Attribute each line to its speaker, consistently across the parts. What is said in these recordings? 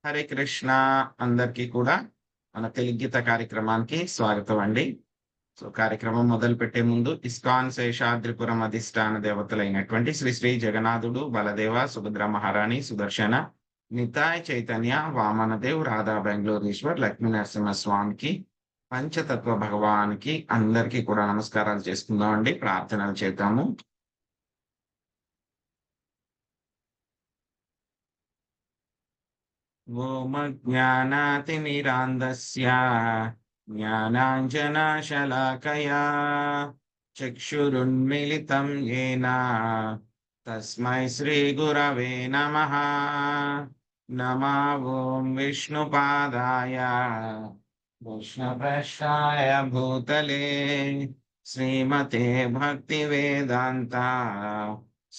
Speaker 1: హరే కృష్ణ. అందరికీ కూడా మన తెలుగు గీత కార్యక్రమానికి స్వాగతం అండి. కార్యక్రమం మొదలుపెట్టే ముందు ఇస్కాన్ శేషాద్రిపురం అధిష్టాన దేవతలైనటువంటి శ్రీ శ్రీ జగన్నాథుడు, బలదేవ, సుభద్ర మహారాణి, సుదర్శన, నితాయ్ చైతన్య, వామనదేవ్, రాధా బెంగళూరీశ్వర్, లక్ష్మీ నరసింహస్వామికి, పంచతత్వ భగవానికి అందరికీ కూడా నమస్కారాలు చేసుకుందాం అండి. ప్రార్థనలు చేద్దాము. ఓం అజ్ఞానాతిమిరాంధస్య జ్ఞానాంజనశలాకయా చక్షురున్మిళితం యేన తస్మై శ్రీగురవే నమః. నమః ఓం విష్ణుపాదాయ కృష్ణప్రస్థాయ భూతలే శ్రీమతే భక్తివేదాంత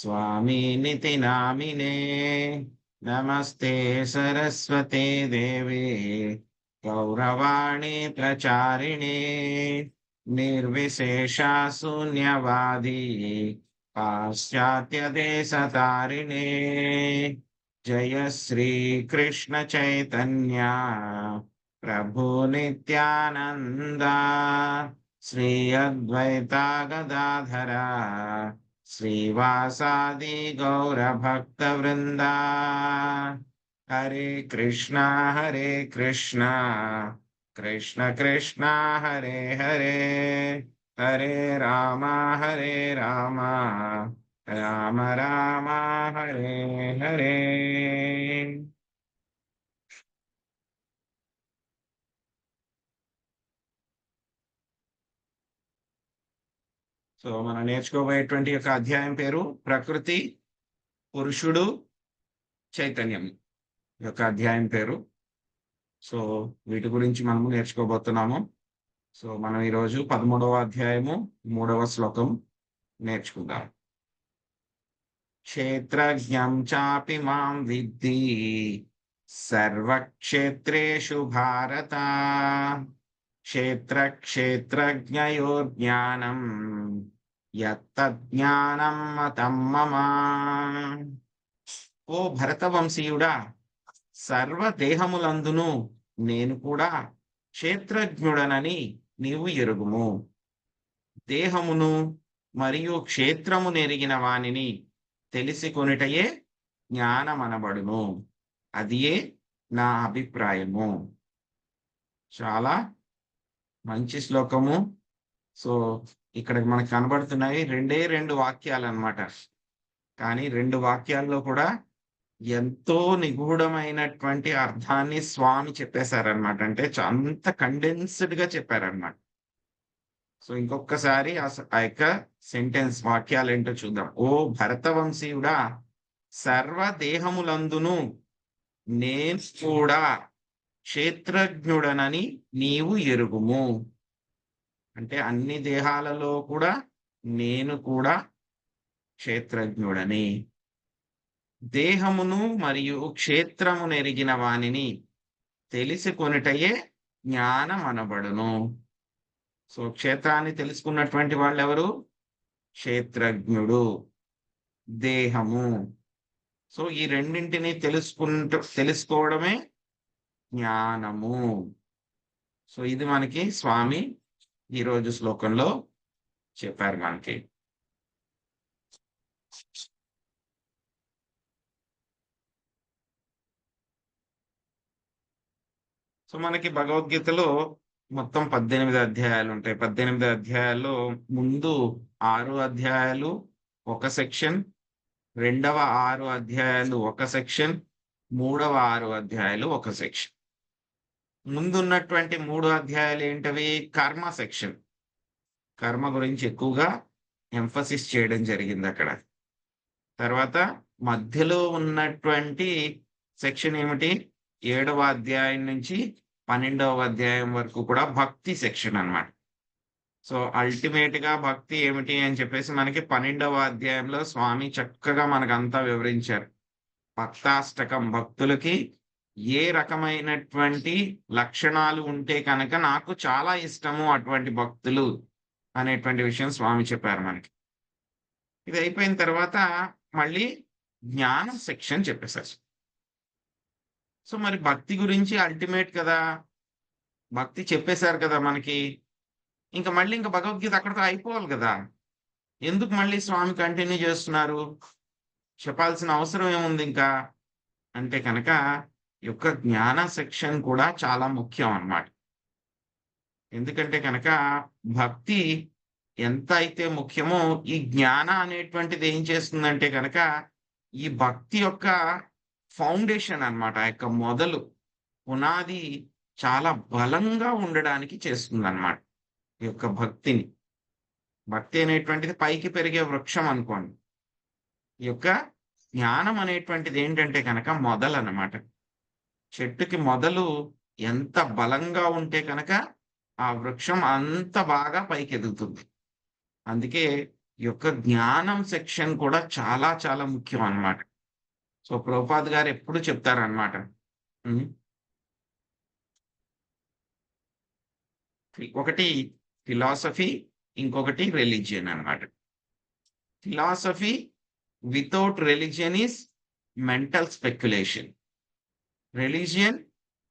Speaker 1: స్వామినితి నామినే. నమస్తే సరస్వతే దేవి గౌరవాణి ప్రచారిణే నిర్విశేష శూన్యవాది పాశ్చాత్య దేశతారిణే. జయ శ్రీ కృష్ణ చైతన్య ప్రభు నిత్యానంద శ్రీ అద్వైత గదాధర శ్రీవాసాది గౌర భక్త వృంద. హరే కృష్ణ కృష్ణ కృష్ణ హరే హరే, హరే రామ రామ రామ హరే హరే. మనం నేర్చుకోబోయేటువంటి యొక్క అధ్యాయం పేరు ప్రకృతి, పురుషుడు, చైతన్యం యొక్క అధ్యాయం పేరు. వీటి గురించి మనము నేర్చుకోబోతున్నాము. మనం ఈరోజు 13వ అధ్యాయము 3వ శ్లోకం నేర్చుకుందాం. క్షేత్రజ్ఞం చాపి మాం విద్ధి సర్వక్షేత్రేషు భారత క్షేత్రజ్ఞయోర్జ్ఞానం యత్తజ్ఞానం మతం మమ. ఓ భరతవంశీయుడా, సర్వదేహములందును నేను కూడా క్షేత్రజ్ఞుడనని నీవు ఎరుగుము. దేహమును మరియు క్షేత్రము నెరిగిన వానిని తెలిసికొనుటయే జ్ఞానమనబడును. అదియే నా అభిప్రాయము. చాలా మంచి శ్లోకము. ఇక్కడ మనకు కనబడుతున్నాయి రెండు వాక్యాలు అన్నమాట. కానీ 2 వాక్యాల్లో కూడా ఎంతో నిగూఢమైనటువంటి అర్థాన్ని స్వామి చెప్పేశారనమాట. అంటే అంత కండెన్స్డ్ గా చెప్పారనమాట. ఇంకొకసారి ఆ యొక్క సెంటెన్స్ వాక్యాలు ఏంటో చూద్దాం. ఓ భరతవంశీయుడా, సర్వదేహములందును నేను కూడా క్షేత్రజ్ఞుడనని నీవు ఎరుగుము. అంటే అన్ని దేహాలలో కూడా నేను కూడా క్షేత్రజ్ఞుడని. దేహమును మరియు క్షేత్రము నెరిగిన వానిని తెలిసికొనుటయే జ్ఞానమనబడును. క్షేత్రాన్ని తెలుసుకున్నటువంటి వాళ్ళు ఎవరు? క్షేత్రజ్ఞుడు, దేహము. ఈ రెండింటిని తెలుసుకోవడమే జ్ఞానము. ఇది మనకి స్వామి ఈరోజు శ్లోకంలో చెప్పారు మనకి. మనకి భగవద్గీతలో మొత్తం 18 అధ్యాయాలు ఉంటాయి. 18 అధ్యాయాల్లో ముందు 6 అధ్యాయాలు ఒక సెక్షన్, రెండవ 6 అధ్యాయాలు ఒక సెక్షన్, మూడవ 6 అధ్యాయాలు ఒక సెక్షన్. ముందున్నటువంటి 3 అధ్యాయాలు ఏంటవి? కర్మ సెక్షన్. కర్మ గురించి ఎక్కువగా ఎంఫసిస్ చేయడం జరిగింది అక్కడ. తర్వాత మధ్యలో ఉన్నటువంటి సెక్షన్ ఏమిటి? 7వ అధ్యాయం నుంచి 12వ అధ్యాయం వరకు కూడా భక్తి సెక్షన్ అన్నమాట. అల్టిమేట్ గా భక్తి ఏమిటి అని చెప్పేసి మనకి 12వ అధ్యాయంలో స్వామి చక్కగా మనకంతా వివరించారు. భక్తాష్టకం, భక్తులకి ఏ రకమైనటువంటి లక్షణాలు ఉంటే కనుక నాకు చాలా ఇష్టము అటువంటి భక్తులు అనేటువంటి విషయం స్వామి చెప్పారు మనకి. ఇది అయిపోయిన తర్వాత మళ్ళీ జ్ఞానం సెక్షన్ చెప్పేశారు. సో మరి భక్తి గురించి అల్టిమేట్ కదా! భక్తి చెప్పేశారు కదా మనకి. ఇంక భగవద్గీత అక్కడితో అయిపోవాలి గదా! ఎందుకు మళ్ళీ స్వామి కంటిన్యూ చేస్తున్నారు? చెప్పాల్సిన అవసరం ఏముందింకా? అంటే కనుక ఈ యొక్క జ్ఞాన సెక్షన్ కూడా చాలా ముఖ్యం అన్నమాట. ఎందుకంటే కనుక భక్తి ఎంత అయితే ముఖ్యమో, ఈ జ్ఞాన అనేటువంటిది ఏం చేస్తుందంటే గనక, ఈ భక్తి యొక్క ఫౌండేషన్ అన్నమాట. ఆ యొక్క మొదలు, పునాది చాలా బలంగా ఉండడానికి చేస్తుందన్నమాట. ఈ యొక్క భక్తిని. భక్తి అనేటువంటిది పైకి పెరిగే వృక్షం అనుకోండి. ఈ యొక్క జ్ఞానం అనేటువంటిది ఏంటంటే గనక మొదలనమాట. చెట్టుకి మొదలు ఎంత బలంగా ఉంటే కనుక, ఆ వృక్షం అంత బాగా పైకెదుగుతుంది. అందుకే ఈ యొక్క జ్ఞానం సెక్షన్ కూడా చాలా చాలా ముఖ్యం అన్నమాట. సో, ప్రభుపాద్ గారు ఎప్పుడు చెప్తారన్నమాట. హ్మ్. ఒకటి ఫిలాసఫీ, ఇంకొకటి రిలిజియన్ అన్నమాట. Philosophy without religion is mental speculation. Religion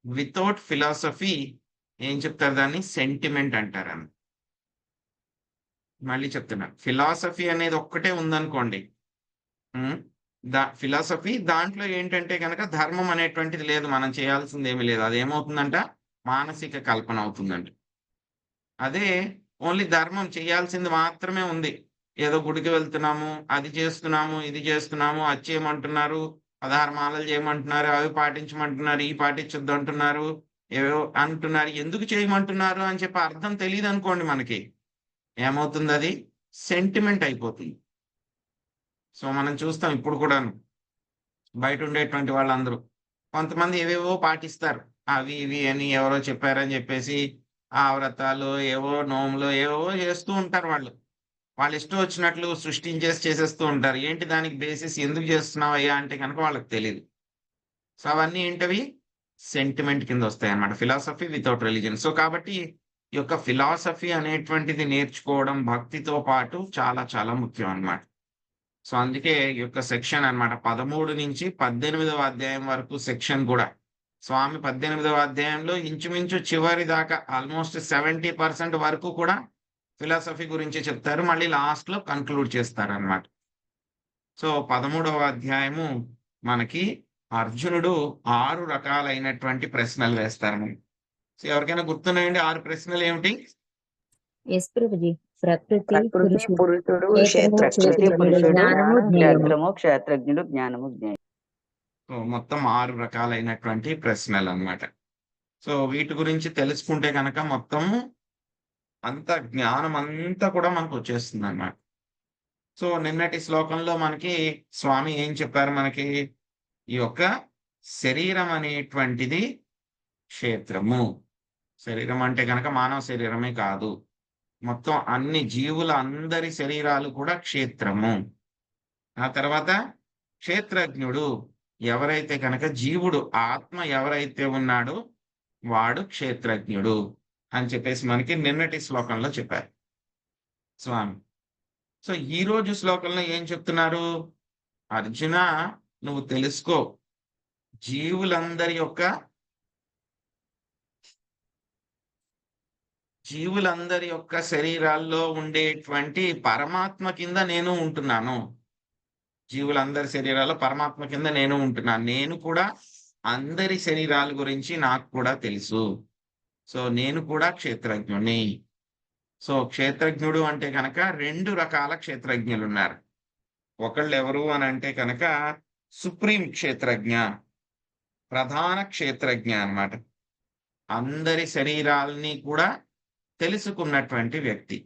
Speaker 1: without philosophy ఏం చెప్తారు దాన్ని? సెంటిమెంట్ అంటారన్న. మళ్ళీ చెప్తున్నా. ఫిలాసఫీ అనేది ఒక్కటే ఉందనుకోండి. హ్మ్. ఫిలాసఫీ దాంట్లో ఏంటంటే గనక ధర్మం అనేటువంటిది లేదు. మనం చేయాల్సిందేమీ లేదు. అదేమవుతుందంట? మానసిక కల్పన అవుతుందంట. అదే ఓన్లీ ధర్మం చేయాల్సింది మాత్రమే ఉంది. ఏదో గుడికి వెళ్తున్నాము, అది చేస్తున్నాము, ఇది చేస్తున్నాము, అది చేయమంటున్నారు, 16 మాలలు చేయమంటున్నారు, అవి పాటించమంటున్నారు, ఇయి పాటించొద్దంటున్నారు, ఏవేవో అంటున్నారు. ఎందుకు చేయమంటున్నారు అని చెప్పి అర్థం తెలీదనుకోండి మనకి. ఏమవుతుందది? సెంటిమెంట్ అయిపోతుంది. సో, మనం చూస్తాం ఇప్పుడు కూడాను. బయటుండేటువంటి వాళ్ళందరూ. కొంతమంది ఏవేవో పాటిస్తారు. అవి ఇవి అని ఎవరో చెప్పారని జెప్పేసి, ఆ వ్రతాలు, ఏవో నోములు ఏవేవో జేస్తూ ఉంటారు వాళ్ళు. వాళ్ళిష్టం వచ్చినట్లు సృష్టించేసి చేసేస్తూ ఉంటారు. ఏంటి దానికి బేసిస్ ఎందుకు జేస్తున్నావయ్యా అంటే గనక వాళ్ళకి తెలీదు. సో, అవన్నీ ఏంటవి? సెంటిమెంట్ కిందొస్తాయన్నమాట. Philosophy without religion. సో, కాబట్టి ఈ యొక్క ఫిలాసఫీ అనేటువంటిది నేర్చుకోవడం భక్తితో పాటు చాలా చాలా ముఖ్యం అన్నమాట. సో, అందుకే ఈ యొక్క సెక్షన్ అన్నమాట. 13-18వ అధ్యాయం వరకు సెక్షన్ గూడా. స్వామి 18వ అధ్యాయంలో ఇంచుమించు చివరి దాకా ఆల్‌మోస్ట్ 70% వరకు కూడా ఫిలాసఫీ గురించే చెప్తారు. మళ్ళీ లాస్ట్‌లో కన్క్లూడ్ చేస్తారన్నమాట. సో, 13వ అధ్యాయము మనకి అర్జునుడు 6 రకాలైనటువంటి ప్రశ్నలు వేస్తారు మనకి. సో, ఎవరికైనా గుర్తున్నాయండి 6 ప్రశ్నలేమిటి?
Speaker 2: ఎస్ ప్రభుజీ. ప్రకృతి,
Speaker 3: ప్రకృతి,
Speaker 2: పురుషుడు,
Speaker 3: పురుషుడు,
Speaker 2: క్షేత్రము,
Speaker 3: ప్రకృతి,
Speaker 2: క్షేత్రజ్ఞుడు,
Speaker 3: పురుషుడు,
Speaker 2: జ్ఞానము, జ్ఞేయము.
Speaker 3: క్షేత్రము, క్షేత్రజ్ఞుడు, జ్ఞానము, జ్ఞేయం.
Speaker 1: సో, మొత్తం 6 రకాలైనటువంటి ప్రశ్నలన్నమాట. సో, వీటి గురించి తెలుసుకుంటే గనక మొత్తము జ్ఞానం అంతా కూడా మనకొచ్చేస్తుందన్నమాట. సో, నిన్నటి శ్లోకంలో మనకి స్వామి ఏం చెప్పారు మనకి? ఈ యొక్క శరీరం అనేటువంటిది క్షేత్రము. శరీరం అంటే గనక మానవ శరీరమే కాదు. మొత్తం అన్ని జీవుల అందరి శరీరాలు కూడా క్షేత్రము. ఆ తర్వాత క్షేత్రజ్ఞుడు. ఎవరైతే గనక జీవుడు ఆత్మ ఎవరైతే ఉన్నాడో వాడు క్షేత్రజ్ఞుడు అని చెప్పేసి మనకి నిన్నటి శ్లోకంలో చెప్పారు స్వామి. సో, ఈరోజు శ్లోకంలో ఏం చెప్తున్నారు? అర్జునా, నువ్వు తెలుసుకో. జీవులందరి యొక్క శరీరాల్లో ఉండేటువంటి పరమాత్మ కింద నేను ఉంటున్నాను. జీవులందరి శరీరాల్లో పరమాత్మ కింద నేను ఉంటున్నాను. నేను కూడా అందరి శరీరాల గురించి నాకు కూడా తెలుసు. సో, నేను కూడా క్షేత్రజ్ఞుడిని. సో, క్షేత్రజ్ఞుడు అంటే గనక 2 రకాల క్షేత్రజ్ఞులున్నారు. ఒకళ్ళెవరు అనంటే కనుక సుప్రీం క్షేత్రజ్ఞ, ప్రధాన క్షేత్రజ్ఞ అన్నమాట. అందరి శరీరాల్ని కూడా తెలుసుకున్నటువంటి వ్యక్తి.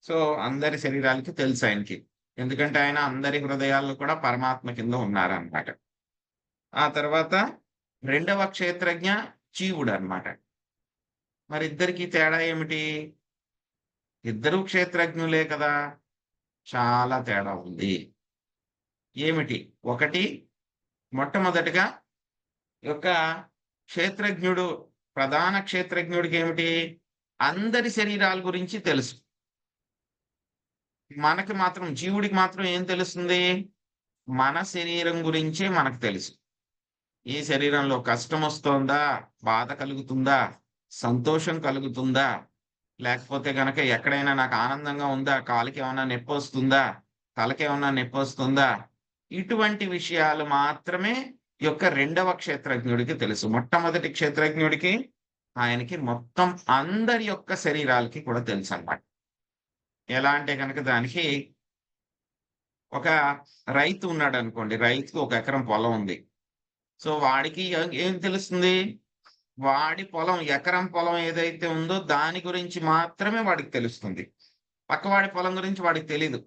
Speaker 1: సో, అందరి శరీరాలకి తెలుసు ఆయనకి. ఎందుకంటే ఆయన అందరి హృదయాల్లో కూడా పరమాత్మ కింద ఉన్నారన్నమాట. ఆ తర్వాత రెండవ క్షేత్రజ్ఞ జీవుడన్నమాట. మరిద్దరికీ తేడా ఏమిటి? ఇద్దరూ క్షేత్రజ్ఞులే కదా! చాలా తేడా ఉంది. ఏమిటి? ఒకటి మొట్టమొదటిగా యొక్క క్షేత్రజ్ఞుడు, ప్రధాన క్షేత్రజ్ఞుడికేమిటి? అందరి శరీరాల గురించి తెలుసు. మనకి మాత్రం జీవుడికి మాత్రం ఏం తెలుస్తుంది? మన శరీరం గురించే మనకు తెలుసు. ఈ శరీరంలో కష్టం వస్తోందా, బాధ కలుగుతుందా, సంతోషం కలుగుతుందా, లేకపోతే గనక ఎక్కడైనా నాకు ఆనందంగా ఉందా, కాలికి ఏమన్నా నొప్పి వస్తుందా, తలకి ఏమన్నా నొప్పి వస్తుందా, ఇటువంటి విషయాలు మాత్రమే ఈ యొక్క రెండవ క్షేత్రజ్ఞుడికి తెలుసు. మొట్టమొదటి క్షేత్రజ్ఞుడికి ఆయనకి మొత్తం అందరి యొక్క శరీరాలకి కూడా తెలుసు అన్నమాట. ఎలా అంటే కనుక దానికి ఒక రైతు ఉన్నాడు అనుకోండి, రైతుకు 1 ఎకరం పొలం ఉంది. సో వాడికి ఏం తెలుస్తుంది, వాడి పొలం, ఎకరం పొలం ఏదైతే ఉందో దాని గురించి మాత్రమే వాడికి తెలుస్తుంది. పక్కవాడి పొలం గురించి వాడికి తెలీదు.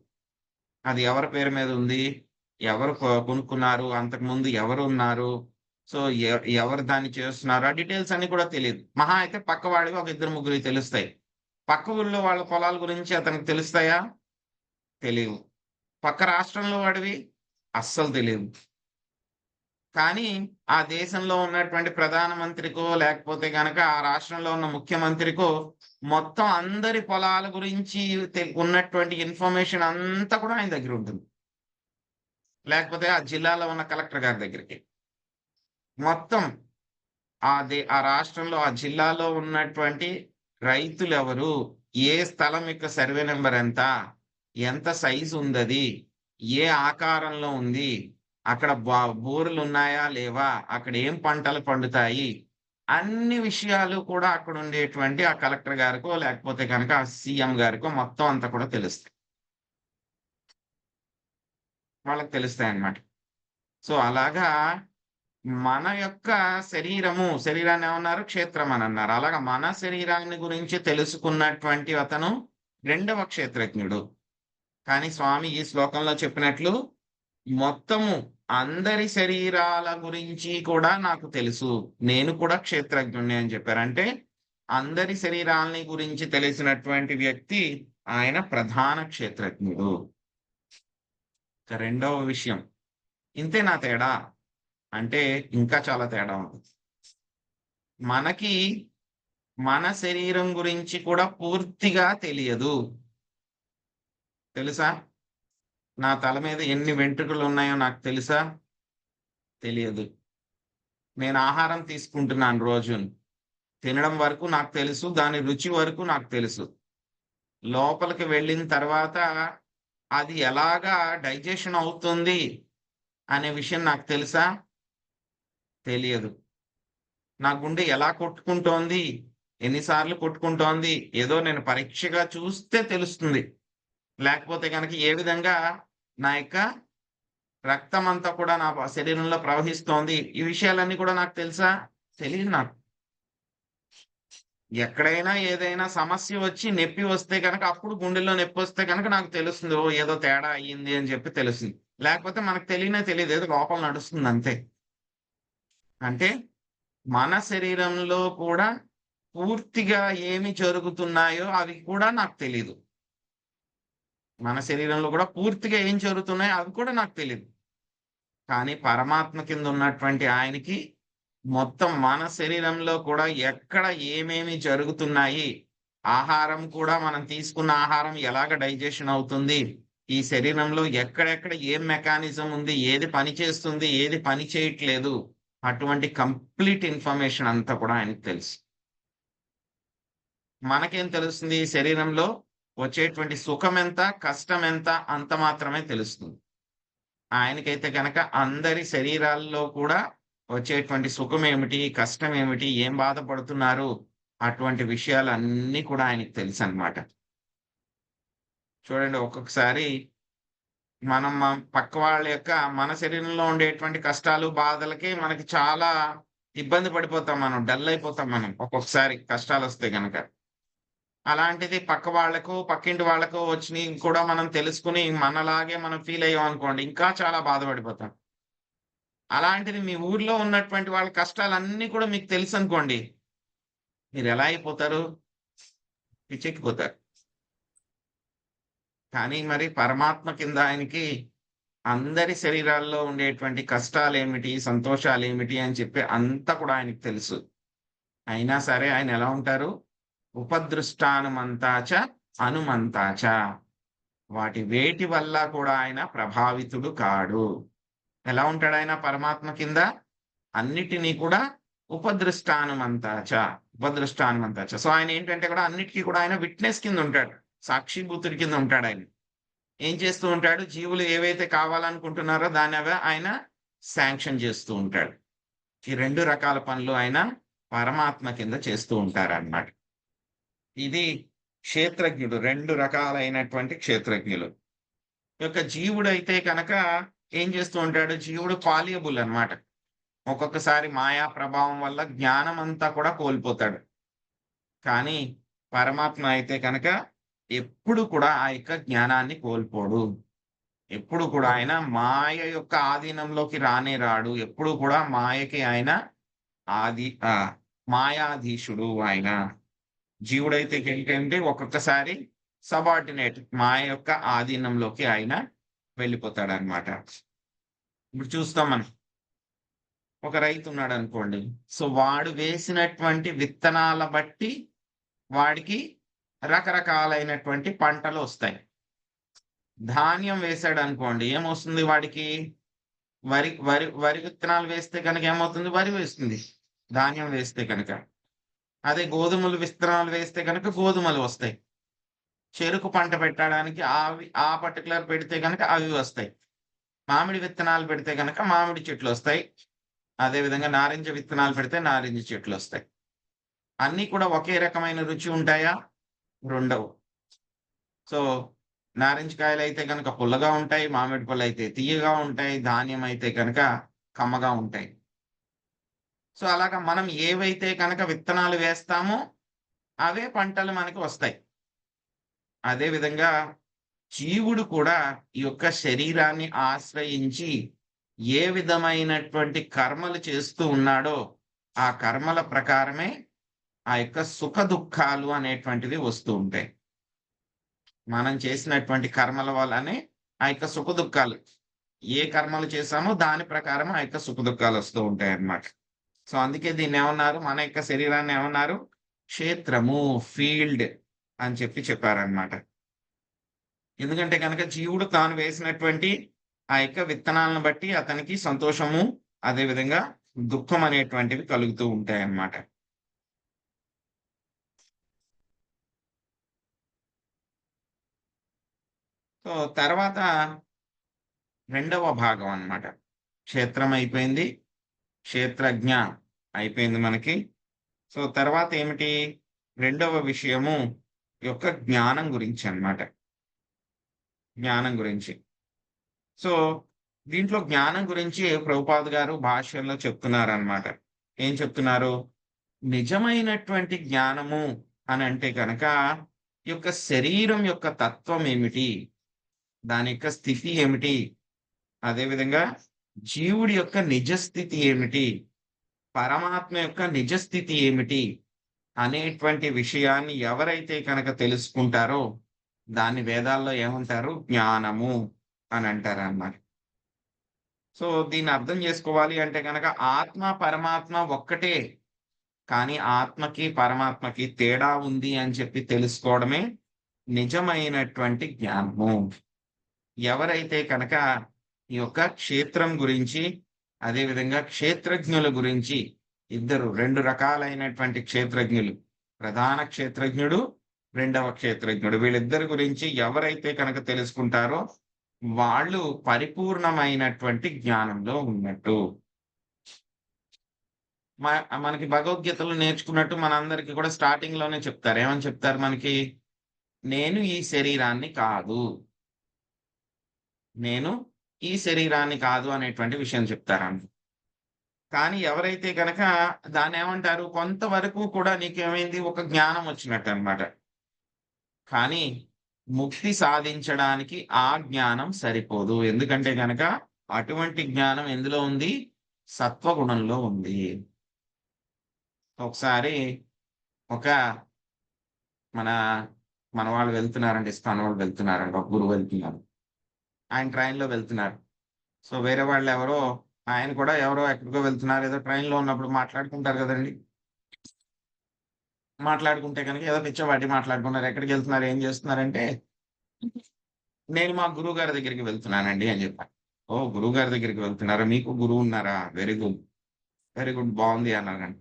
Speaker 1: అది ఎవరి పేరు మీద ఉంది, ఎవరు కొనుక్కున్నారు, అంతకుముందు ఎవరు ఉన్నారు, సో ఎవరు దాన్ని చేస్తున్నారు, ఆ డీటెయిల్స్ అన్ని కూడా తెలియదు. మహా అయితే పక్కవాడివి ఒక 2, 3 తెలుస్తాయి. పక్క ఊళ్ళో వాళ్ళ పొలాల గురించి అతనికి తెలుస్తాయా? తెలియవు. పక్క రాష్ట్రంలో వాడివి అస్సలు తెలియదు. కానీ ఆ దేశంలో ఉన్నటువంటి ప్రధానమంత్రికో, లేకపోతే గనక ఆ రాష్ట్రంలో ఉన్న ముఖ్యమంత్రికో మొత్తం అందరి పొలాల గురించి ఉన్నటువంటి ఇన్ఫర్మేషన్ అంతా కూడా ఆయన దగ్గర ఉంటుంది. లేకపోతే ఆ జిల్లాలో ఉన్న కలెక్టర్ గారి దగ్గరికి. మొత్తం ఆ రాష్ట్రంలో, ఆ జిల్లాలో ఉన్నటువంటి రైతులెవరు, ఏ స్థలం యొక్క సర్వే నంబర్ ఎంత, ఎంత సైజు ఉందది, ఏ ఆకారంలో ఉంది, అక్కడ బోరులున్నాయా లేవా, అక్కడ ఏం పంటలు పండుతాయి, అన్ని విషయాలు కూడా అక్కడ ఉండేటువంటి ఆ కలెక్టర్ గారికో, లేకపోతే గనక ఆ సీఎం గారికో మొత్తం అంతా కూడా తెలుస్తాయి. వాళ్ళకి తెలుస్తాయన్నమాట. సో అలాగా మన యొక్క శరీరాన్ని ఏమన్నారు? క్షేత్రం అని అన్నారు. అలాగా మన శరీరాన్ని గురించి తెలుసుకున్నటువంటి అతను రెండవ క్షేత్రజ్ఞుడు. కానీ స్వామి ఈ శ్లోకంలో చెప్పినట్లు మొత్తము అందరి శరీరాల గురించి కూడా నాకు తెలుసు, నేను కూడా క్షేత్రజ్ఞుడిని అని చెప్పారు. అంటే అందరి శరీరాలని గురించి తెలిసినటువంటి వ్యక్తి ఆయన ప్రధాన క్షేత్రజ్ఞుడు. రెండవ విషయం, ఇంతేనా తేడా అంటే ఇంకా చాలా తేడా ఉంది. మనకి మన శరీరం గురించి కూడా పూర్తిగా తెలియదు. తెలుసా? నా తల మీద ఎన్ని వెంట్రుకలు ఉన్నాయో నాకు తెలుసా? తెలియదు. నేను ఆహారం తీసుకుంటున్నాను రోజును. తినడం వరకు నాకు తెలుసు. దాని రుచి వరకు నాకు తెలుసు. లోపలికి వెళ్ళిన తర్వాత అది ఎలాగా డైజెషన్ అవుతుంది అనే విషయం నాకు తెలుసా? తెలియదు. నా గుండె ఎలా కొట్టుకుంటోంది, ఎన్నిసార్లు కొట్టుకుంటోంది, ఏదో నేను పరీక్షగా చూస్తే తెలుస్తుంది. లేకపోతే గనక ఏ విధంగా నా యొక్క రక్తం అంతా కూడా నా శరీరంలో ప్రవహిస్తోంది, ఈ విషయాలన్నీ కూడా నాకు తెలుసా? తెలీదు నాకు. ఎక్కడైనా ఏదైనా సమస్య వచ్చి నొప్పి వస్తే గనక, అప్పుడు గుండెల్లో నొప్పి వస్తే గనక నాకు తెలుస్తుంది. ఓ ఏదో తేడా అయ్యింది అని చెప్పి తెలుస్తుంది. లేకపోతే మనకు తెలియదు, ఏదో లోపల నడుస్తుంది అంతే. అంటే మన శరీరంలో కూడా పూర్తిగా ఏమి జరుగుతున్నాయో అవి కూడా నాకు తెలీదు. మన శరీరంలో కూడా పూర్తిగా ఏం జరుగుతున్నాయో అవి కూడా నాకు తెలీదు. కానీ పరమాత్మ కింద ఉన్నటువంటి ఆయనకి మొత్తం మన శరీరంలో కూడా ఎక్కడ ఏమేమి జరుగుతున్నాయి, ఆహారం కూడా మనం తీసుకున్న ఆహారం ఎలాగ డైజెషన్ అవుతుంది, ఈ శరీరంలో ఎక్కడెక్కడ ఏం మెకానిజం ఉంది, ఏది పని చేస్తుంది, ఏది పని చేయట్లేదు, అటువంటి కంప్లీట్ ఇన్ఫర్మేషన్ అంతా కూడా ఆయనకు తెలుసు. మనకేం తెలుస్తుంది? శరీరంలో వచ్చేటువంటి సుఖం ఎంత, కష్టం ఎంత అంత మాత్రమే తెలుస్తుంది. ఆయనకైతే గనక అందరి శరీరాల్లో కూడా వచ్చేటువంటి సుఖం ఏమిటి, కష్టం ఏమిటి, ఏం బాధపడుతున్నారు, అటువంటి విషయాలన్నీ కూడా ఆయనకు తెలుసు అన్నమాట. చూడండి, ఒక్కొక్కసారి మనం పక్క వాళ్ళ యొక్క మన శరీరంలో ఉండేటువంటి కష్టాలు, బాధలకి మనకి చాలా ఇబ్బంది పడిపోతాం, మనం డల్ అయిపోతాం మనం ఒక్కొక్కసారి కష్టాలొస్తే గనక. అలాంటిది పక్క వాళ్ళకో, పక్కింటి వాళ్ళకో వచ్చినయి కూడా మనం తెలుసుకొని మనలాగే మనం ఫీల్ అయ్యాం అనుకోండి, ఇంకా చాలా బాధపడిపోతాం. అలాంటిది మీ ఊర్లో ఉన్నటువంటి వాళ్ళ కష్టాలన్నీ కూడా మీకు తెలుసనుకోండి, మీరెలా అయిపోతారు? పిచ్చెక్కిపోతారు. కానీ మరి పరమాత్మ కింద ఆయనకి అందరి శరీరాల్లో ఉండేటువంటి కష్టాలేమిటి, సంతోషాలేమిటి అని చెప్పి అంతా కూడా ఆయనకి తెలుసు. అయినా సరే ఆయన ఎలా ఉంటారు? ఉపదృష్టానుమంతాచ హనుమంతాచ. వాటి వేటి వల్ల కూడా ఆయన ప్రభావితుడు కాడు. ఎలా ఉంటాడు ఆయన పరమాత్మ కింద? అన్నిటినీ కూడా ఉపద్రష్టానుమంతాచ ఉపద్రష్టానుమంతాచ. సో ఆయన ఏంటంటే కూడా అన్నిటికీ కూడా ఆయన విట్నెస్ కింద ఉంటాడు, సాక్షిభూతుడి కింద ఉంటాడు. ఆయన ఏం చేస్తూ ఉంటాడు, జీవులు ఏవైతే కావాలనుకుంటున్నారో దాన్ని ఆయన శాంక్షన్ చేస్తూ ఉంటాడు. ఈ 2 రకాల పనులు ఆయన పరమాత్మ కింద చేస్తూ ఉంటారు అన్నమాట. ఇది క్షేత్రజ్ఞుడు, 2 రకాలైనటువంటి క్షేత్రజ్ఞులు. యొక్క జీవుడు అయితే కనుక ఏం చేస్తూ ఉంటాడు, జీవుడు పాలియబుల్ అన్నమాట. ఒక్కొక్కసారి మాయా ప్రభావం వల్ల జ్ఞానం అంతా కూడా కోల్పోతాడు. కానీ పరమాత్మ అయితే కనుక ఎప్పుడు కూడా ఆ యొక్క జ్ఞానాన్ని కోల్పోడు. ఎప్పుడు కూడా ఆయన మాయ యొక్క ఆధీనంలోకి రానే రాడు. ఎప్పుడు కూడా మాయకి ఆయన మాయాధీశుడు ఆయన. జీవుడైతే ఏంటంటే ఒక్కొక్కసారి సబార్డినేట్, మాయ యొక్క ఆధీనంలోకి ఆయన వెళ్ళిపోతాడు అన్నమాట. ఇప్పుడు చూస్తాం మనం, ఒక రైతు ఉన్నాడు అనుకోండి. సో వాడు వేసినటువంటి విత్తనాల బట్టి వాడికి రకరకాలైనటువంటి పంటలు వస్తాయి. ధాన్యం వేసాడు అనుకోండి, ఏమొస్తుంది వాడికి, వరి వరి వరి విత్తనాలు వేస్తే కనుక ఏమవుతుంది, వరి వేస్తుంది ధాన్యం వేస్తే కనుక. అదే గోధుమలు విత్తనాలు వేస్తే కనుక గోధుమలు వస్తాయి. చెరుకు పంట పెట్టడానికి ఆ పర్టికులర్ పెడితే కనుక అవి వస్తాయి. మామిడి విత్తనాలు పెడితే కనుక మామిడి చెట్లు వస్తాయి. అదే విధంగా నారింజ విత్తనాలు పెడితే నారింజ చెట్లు వస్తాయి. అన్నీ కూడా ఒకే రకమైన రుచి ఉంటాయా? ఉండవు. సో నారింజకాయలు అయితే కనుక పుల్లగా ఉంటాయి, మామిడి పళ్ళు అయితే తీయగా ఉంటాయి, ధాన్యం అయితే కనుక కమ్మగా ఉంటాయి. సో అలాగా మనం ఏవైతే కనుక విత్తనాలు వేస్తామో అవే పంటలు మనకి వస్తాయి. అదే విధంగా జీవుడు కూడా ఈ యొక్క శరీరాన్ని ఆశ్రయించి ఏ విధమైనటువంటి కర్మలు చేస్తూ ఉన్నాడో ఆ కర్మల ప్రకారమే ఆ యొక్క సుఖ దుఃఖాలు అనేటువంటివి వస్తూ ఉంటాయి. మనం చేసినటువంటి కర్మల వల్లనే ఆ యొక్క సుఖ దుఃఖాలు, ఏ కర్మలు చేశామో దాని ప్రకారం ఆ యొక్క సుఖ దుఃఖాలు వస్తూ ఉంటాయి అన్నమాట. సో అందుకే దీన్ని ఏమన్నారు, మన యొక్క శరీరాన్ని ఏమన్నారు, క్షేత్రము, ఫీల్డ్ అని చెప్పారనమాట. ఎందుకంటే కనుక జీవుడు తాను వేసినటువంటి ఆ యొక్క విత్తనాలను బట్టి అతనికి సంతోషము, అదే విధంగా దుఃఖం అనేటువంటివి కలుగుతూ ఉంటాయి అన్నమాట. సో తర్వాత రెండవ భాగం అన్నమాట. క్షేత్రం అయిపోయింది, క్షేత్రజ్ఞ అయిపోయింది మనకి. సో తర్వాత ఏమిటి, రెండవ విషయము యొక్క జ్ఞానం గురించి అన్నమాట. జ్ఞానం గురించి. సో దీంట్లో జ్ఞానం గురించి ప్రభుపాద గారు భాష్యంలో చెప్తున్నారన్నమాట. ఏం చెప్తున్నారు, నిజమైనటువంటి జ్ఞానము అని అంటే కనుక ఈ యొక్క శరీరం యొక్క తత్వం ఏమిటి, దాని యొక్క స్థితి ఏమిటి, అదేవిధంగా జీవుడి యొక్క నిజస్థితి ఏమిటి, పరమాత్మ యొక్క నిజస్థితి ఏమిటి అనేటువంటి విషయాన్ని ఎవరైతే కనుక తెలుసుకుంటారో దాన్ని వేదాల్లో ఏమంటారు, జ్ఞానము అని అంటారు అన్నమాట. సో దీన్ని అర్థం చేసుకోవాలి అంటే కనుక ఆత్మ పరమాత్మ ఒక్కటే, కానీ ఆత్మకి పరమాత్మకి తేడా ఉంది అని చెప్పి తెలుసుకోవడమే నిజమైనటువంటి జ్ఞానము. ఎవరైతే కనుక ఈ యొక్క క్షేత్రం గురించి, అదే విధంగా క్షేత్రజ్ఞుల గురించి, ఇద్దరు 2 రకాలైనటువంటి క్షేత్రజ్ఞులు, ప్రధాన క్షేత్రజ్ఞుడు, రెండవ క్షేత్రజ్ఞుడు, వీళ్ళిద్దరి గురించి ఎవరైతే కనుక తెలుసుకుంటారో వాళ్ళు పరిపూర్ణమైనటువంటి జ్ఞానంలో ఉన్నట్టు. మనకి భగవద్గీతలో నేర్చుకున్నట్టు మనందరికీ కూడా స్టార్టింగ్ లోనే చెప్తారు. ఏమని చెప్తారు మనకి, నేను ఈ శరీరాన్ని కాదు, నేను ఈ శరీరాన్ని కాదు అనేటువంటి విషయం చెప్తారంట. కానీ ఎవరైతే కనుక దాన్ని ఏమంటారు, కొంతవరకు కూడా నీకేమైంది, ఒక జ్ఞానం వచ్చినట్టు అన్నమాట. కానీ ముక్తి సాధించడానికి ఆ జ్ఞానం సరిపోదు. ఎందుకంటే కనుక అటువంటి జ్ఞానం ఎందులో ఉంది, సత్వగుణంలో ఉంది. ఒకసారి ఒక మన వాళ్ళు వెళ్తున్నారండి, ఇస్కాన్ వాళ్ళు వెళ్తున్నారండి, ఒక గురువు వెళ్తున్నారు, ఆయన ట్రైన్లో వెళ్తున్నారు. సో వేరే వాళ్ళు ఎవరో, ఆయన కూడా ఎవరో ఎక్కడికో వెళ్తున్నారు, ఏదో ట్రైన్లో ఉన్నప్పుడు మాట్లాడుకుంటారు కదండి. మాట్లాడుకుంటే కనుక ఏదో పిచ్చవాటి మాట్లాడుకున్నారు, ఎక్కడికి వెళ్తున్నారు, ఏం చేస్తున్నారంటే, నేను మా గురువు గారి దగ్గరికి వెళ్తున్నానండి అని చెప్పాను. ఓ గురువు గారి దగ్గరికి వెళ్తున్నారా, మీకు గురువు ఉన్నారా, వెరీ గుడ్. వెరీ గుడ్, బాగుంది అన్నారండి.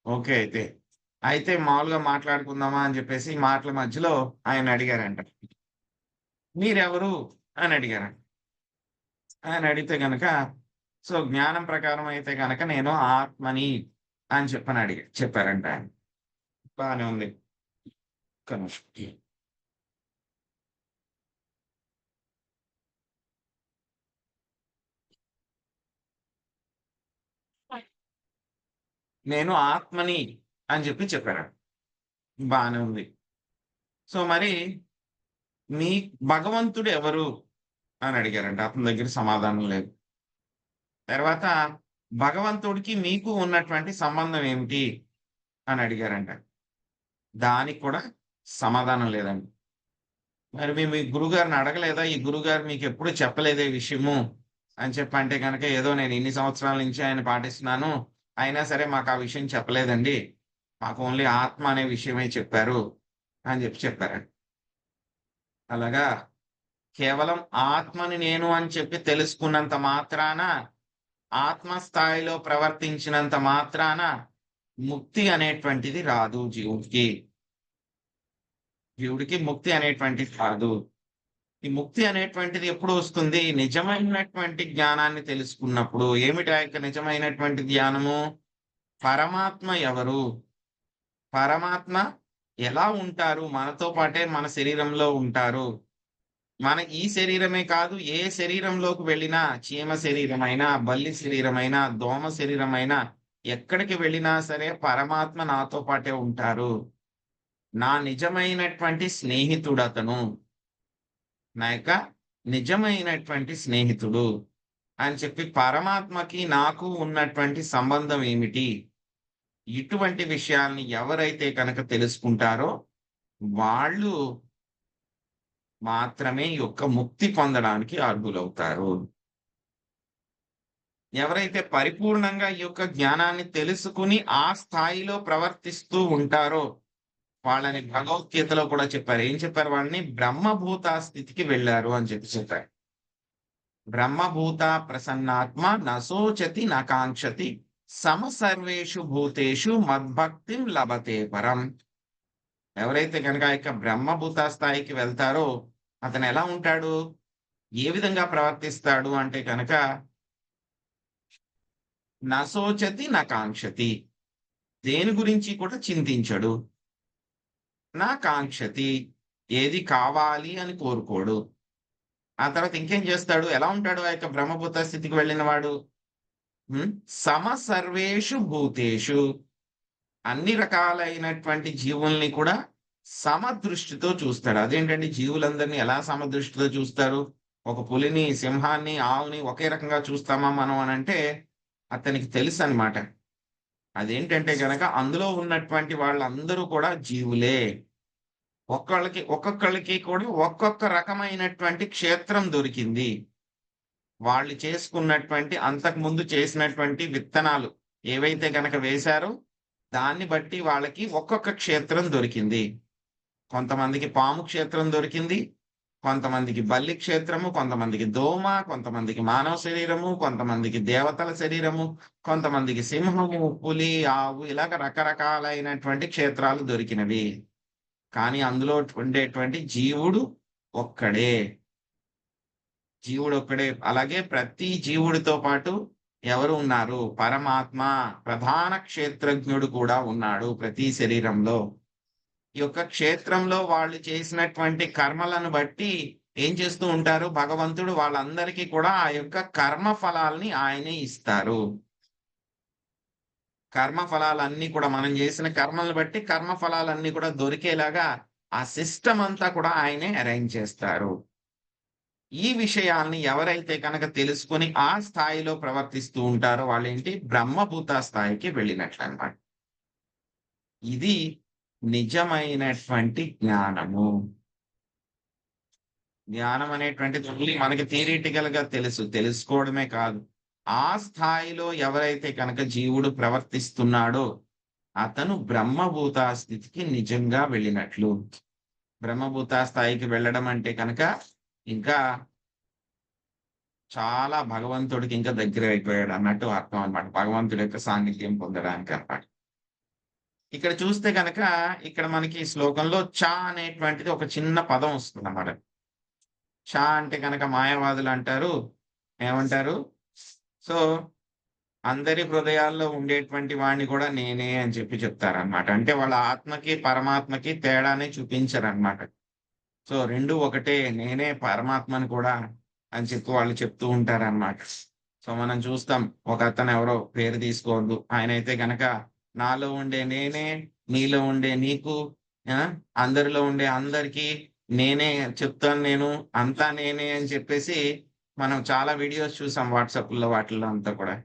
Speaker 1: ఓకే, అయితే మామూలుగా మాట్లాడుకుందామా అని చెప్పేసి మాటల మధ్యలో ఆయన అడిగారంట, మీరెవరు అని అడిగారంట. ఆయన అడిగితే గనక, సో జ్ఞానం ప్రకారం అయితే గనక నేను ఆత్మని అని చెప్పారంట ఆయన. బాగానే ఉంది. ఒక్క నిమిషం. నేను ఆత్మని అని చెప్పారంట. బాగానే ఉంది. సో మరి మీ భగవంతుడు ఎవరు అని అడిగారంట. అతని దగ్గర సమాధానం లేదు. తర్వాత భగవంతుడికి మీకు ఉన్నటువంటి సంబంధం ఏమిటి అని అడిగారంట. దానికి కూడా సమాధానం లేదండి. మరి మీ గురుగారిని అడగలేదా? ఈ గురుగారు మీకు ఎప్పుడు చెప్పలేదే విషయము అని అంటే కనుక, ఏదో నేను ఇన్ని సంవత్సరాల నుంచి ఆయన పాటిస్తున్నాను, అయినా సరే మాకు ఆ విషయం చెప్పలేదండి, మాకు ఓన్లీ ఆత్మ అనే విషయమే చెప్పారు అని చెప్పారండి. అలాగా కేవలం ఆత్మని నేను అని చెప్పి తెలుసుకున్నంత మాత్రాన, ఆత్మ స్థాయిలో ప్రవర్తించినంత మాత్రాన ముక్తి అనేటువంటిది రాదు జీవుడికి. జీవుడికి ముక్తి అనేటువంటిది రాదు. ఈ ముక్తి అనేటువంటిది ఎప్పుడు వస్తుంది? నిజమైనటువంటి జ్ఞానాన్ని తెలుసుకున్నప్పుడు. ఏమిటి ఆ యొక్క నిజమైనటువంటి జ్ఞానము? పరమాత్మ ఎవరు, పరమాత్మ ఎలా ఉంటారు, మనతో పాటే మన శరీరంలో ఉంటారు. మన ఈ శరీరమే కాదు, ఏ శరీరంలోకి వెళ్ళినా, చీమ శరీరమైనా, బల్లి శరీరమైనా, దోమ శరీరమైనా, ఎక్కడికి వెళ్ళినా సరే పరమాత్మ నాతో పాటే ఉంటారు. నా నిజమైనటువంటి స్నేహితుడు అతను, నా యొక్క నిజమైనటువంటి స్నేహితుడు అని చెప్పి, పరమాత్మకి నాకు ఉన్నటువంటి సంబంధం ఏమిటి, ఇటువంటి విషయాల్ని ఎవరైతే కనుక తెలుసుకుంటారో వాళ్ళు మాత్రమే ఈ యొక్క ముక్తి పొందడానికి అర్హులవుతారు. ఎవరైతే పరిపూర్ణంగా ఈ యొక్క జ్ఞానాన్ని తెలుసుకుని ఆ స్థాయిలో ప్రవర్తిస్తూ ఉంటారో వాళ్ళని భగవద్గీతలో కూడా చెప్పారు. ఏం చెప్పారు? వాళ్ళని బ్రహ్మభూత స్థితికి వెళ్ళారు అని చెప్పారు. బ్రహ్మభూత ప్రసన్నాత్మ నశోచతి నకాంక్షతి సమ సర్వేషు భూతేషు మద్భక్తిం లభతే పరం. ఎవరైతే కనుక ఆ యొక్క బ్రహ్మభూత స్థాయికి వెళ్తారో అతను ఎలా ఉంటాడు, ఏ విధంగా ప్రవర్తిస్తాడు అంటే కనుక, నశోచతి నకాంక్షతి, దేని గురించి కూడా చింతించడు. నా కాంక్షతి, ఏది కావాలి అని కోరుకోడు. ఆ తర్వాత ఇంకేం చేస్తాడు? ఎలా ఉంటాడు ఆ యొక్క బ్రహ్మభూత స్థితికి వెళ్ళిన వాడు? సమ సర్వేషు భూతేషు, అన్ని రకాలైనటువంటి జీవుల్ని కూడా సమదృష్టితో చూస్తాడు. అదేంటండి, జీవులందరినీ ఎలా సమదృష్టితో చూస్తారు? ఒక పులిని, సింహాన్ని, ఆవుని ఒకే రకంగా చూస్తామా మనం అని అంటే అతనికి తెలుసు అన్నమాట. అదేంటంటే గనక అందులో ఉన్నటువంటి వాళ్ళందరూ కూడా జీవులే. ఒక్కొక్కళ్ళకి కూడా ఒక్కొక్క రకమైనటువంటి క్షేత్రం దొరికింది. వాళ్ళు చేసుకున్నటువంటి, అంతకుముందు చేసినటువంటి విత్తనాలు ఏవైతే గనక వేశారో దాన్ని బట్టి వాళ్ళకి ఒక్కొక్క క్షేత్రం దొరికింది. కొంతమందికి పాము క్షేత్రం దొరికింది, కొంతమందికి బల్లి క్షేత్రము, కొంతమందికి దోమ, కొంతమందికి మానవ శరీరము, కొంతమందికి దేవతల శరీరము, కొంతమందికి సింహము, పులి, ఆవు, ఇలాగ రకరకాలైనటువంటి క్షేత్రాలు దొరికినవి. కానీ అందులో ఉండేటువంటి జీవుడు ఒక్కడే. జీవుడు ఒక్కడే. అలాగే ప్రతి జీవుడితో పాటు ఎవరు ఉన్నారు? పరమాత్మ, ప్రధాన క్షేత్రజ్ఞుడు కూడా ఉన్నాడు ప్రతి శరీరంలో. ఈ యొక్క క్షేత్రంలో వాళ్ళు చేసినటువంటి కర్మలను బట్టి ఏం చేస్తూ ఉంటారు? భగవంతుడు వాళ్ళందరికీ కూడా ఆ యొక్క కర్మ ఫలాల్ని ఆయనే ఇస్తారు. కర్మ ఫలాలన్నీ కూడా, మనం చేసిన కర్మలను బట్టి కర్మ ఫలాలన్నీ కూడా దొరికేలాగా ఆ సిస్టమ్ అంతా కూడా ఆయనే అరేంజ్ చేస్తారు. ఈ విషయాల్ని ఎవరైతే కనుక తెలుసుకొని ఆ స్థాయిలో ప్రవర్తిస్తూ ఉంటారో వాళ్ళేంటి? బ్రహ్మభూత స్థాయికి వెళ్ళినట్లన్నమాట. ఇది నిజమైనటువంటి జ్ఞానము. జ్ఞానం అనేటువంటిది మనకి థియరిటికల్ గా తెలుసుకోవడమే కాదు, ఆ స్థాయిలో ఎవరైతే కనుక జీవుడు ప్రవర్తిస్తున్నాడో అతను బ్రహ్మభూత స్థితికి నిజంగా వెళ్ళినట్లు. బ్రహ్మభూత స్థాయికి వెళ్ళడం అంటే కనుక ఇంకా చాలా భగవంతుడికి ఇంకా దగ్గర అయిపోయాడు అన్నట్టు అర్థం అన్నమాట. భగవంతుడి యొక్క సాన్నిధ్యం పొందడానికి అన్నమాట. ఇక్కడ చూస్తే గనక ఇక్కడ మనకి ఈ శ్లోకంలో చ అనేటువంటిది ఒక చిన్న పదం వస్తుందన్నమాట. చ అంటే గనక మాయావాదులు అంటారు. ఏమంటారు? సో, అందరి హృదయాల్లో ఉండేటువంటి వాడిని కూడా నేనే అని చెప్తారన్నమాట. అంటే వాళ్ళ ఆత్మకి, పరమాత్మకి తేడానే చూపించరన్నమాట. సో, 2 ఒకటే. నేనే పరమాత్మని కూడా అని చెప్పి వాళ్ళు చెప్తూ ఉంటారన్నమాట. సో, మనం చూస్తాం. ఒకతను ఎవరో పేరు తీసుకోవద్దు. ఆయనైతే గనక నాలో ఉండే నేనే, నీలో ఉండే నీకు, అందరిలో ఉండే అందరికీ నేనే చెప్తాను నేను, అంతా నేనే అని చెప్పేసి మనం చాలా వీడియోస్ చూసాం వాట్సాప్‌లో వాటిల్లో అంతా కూడా.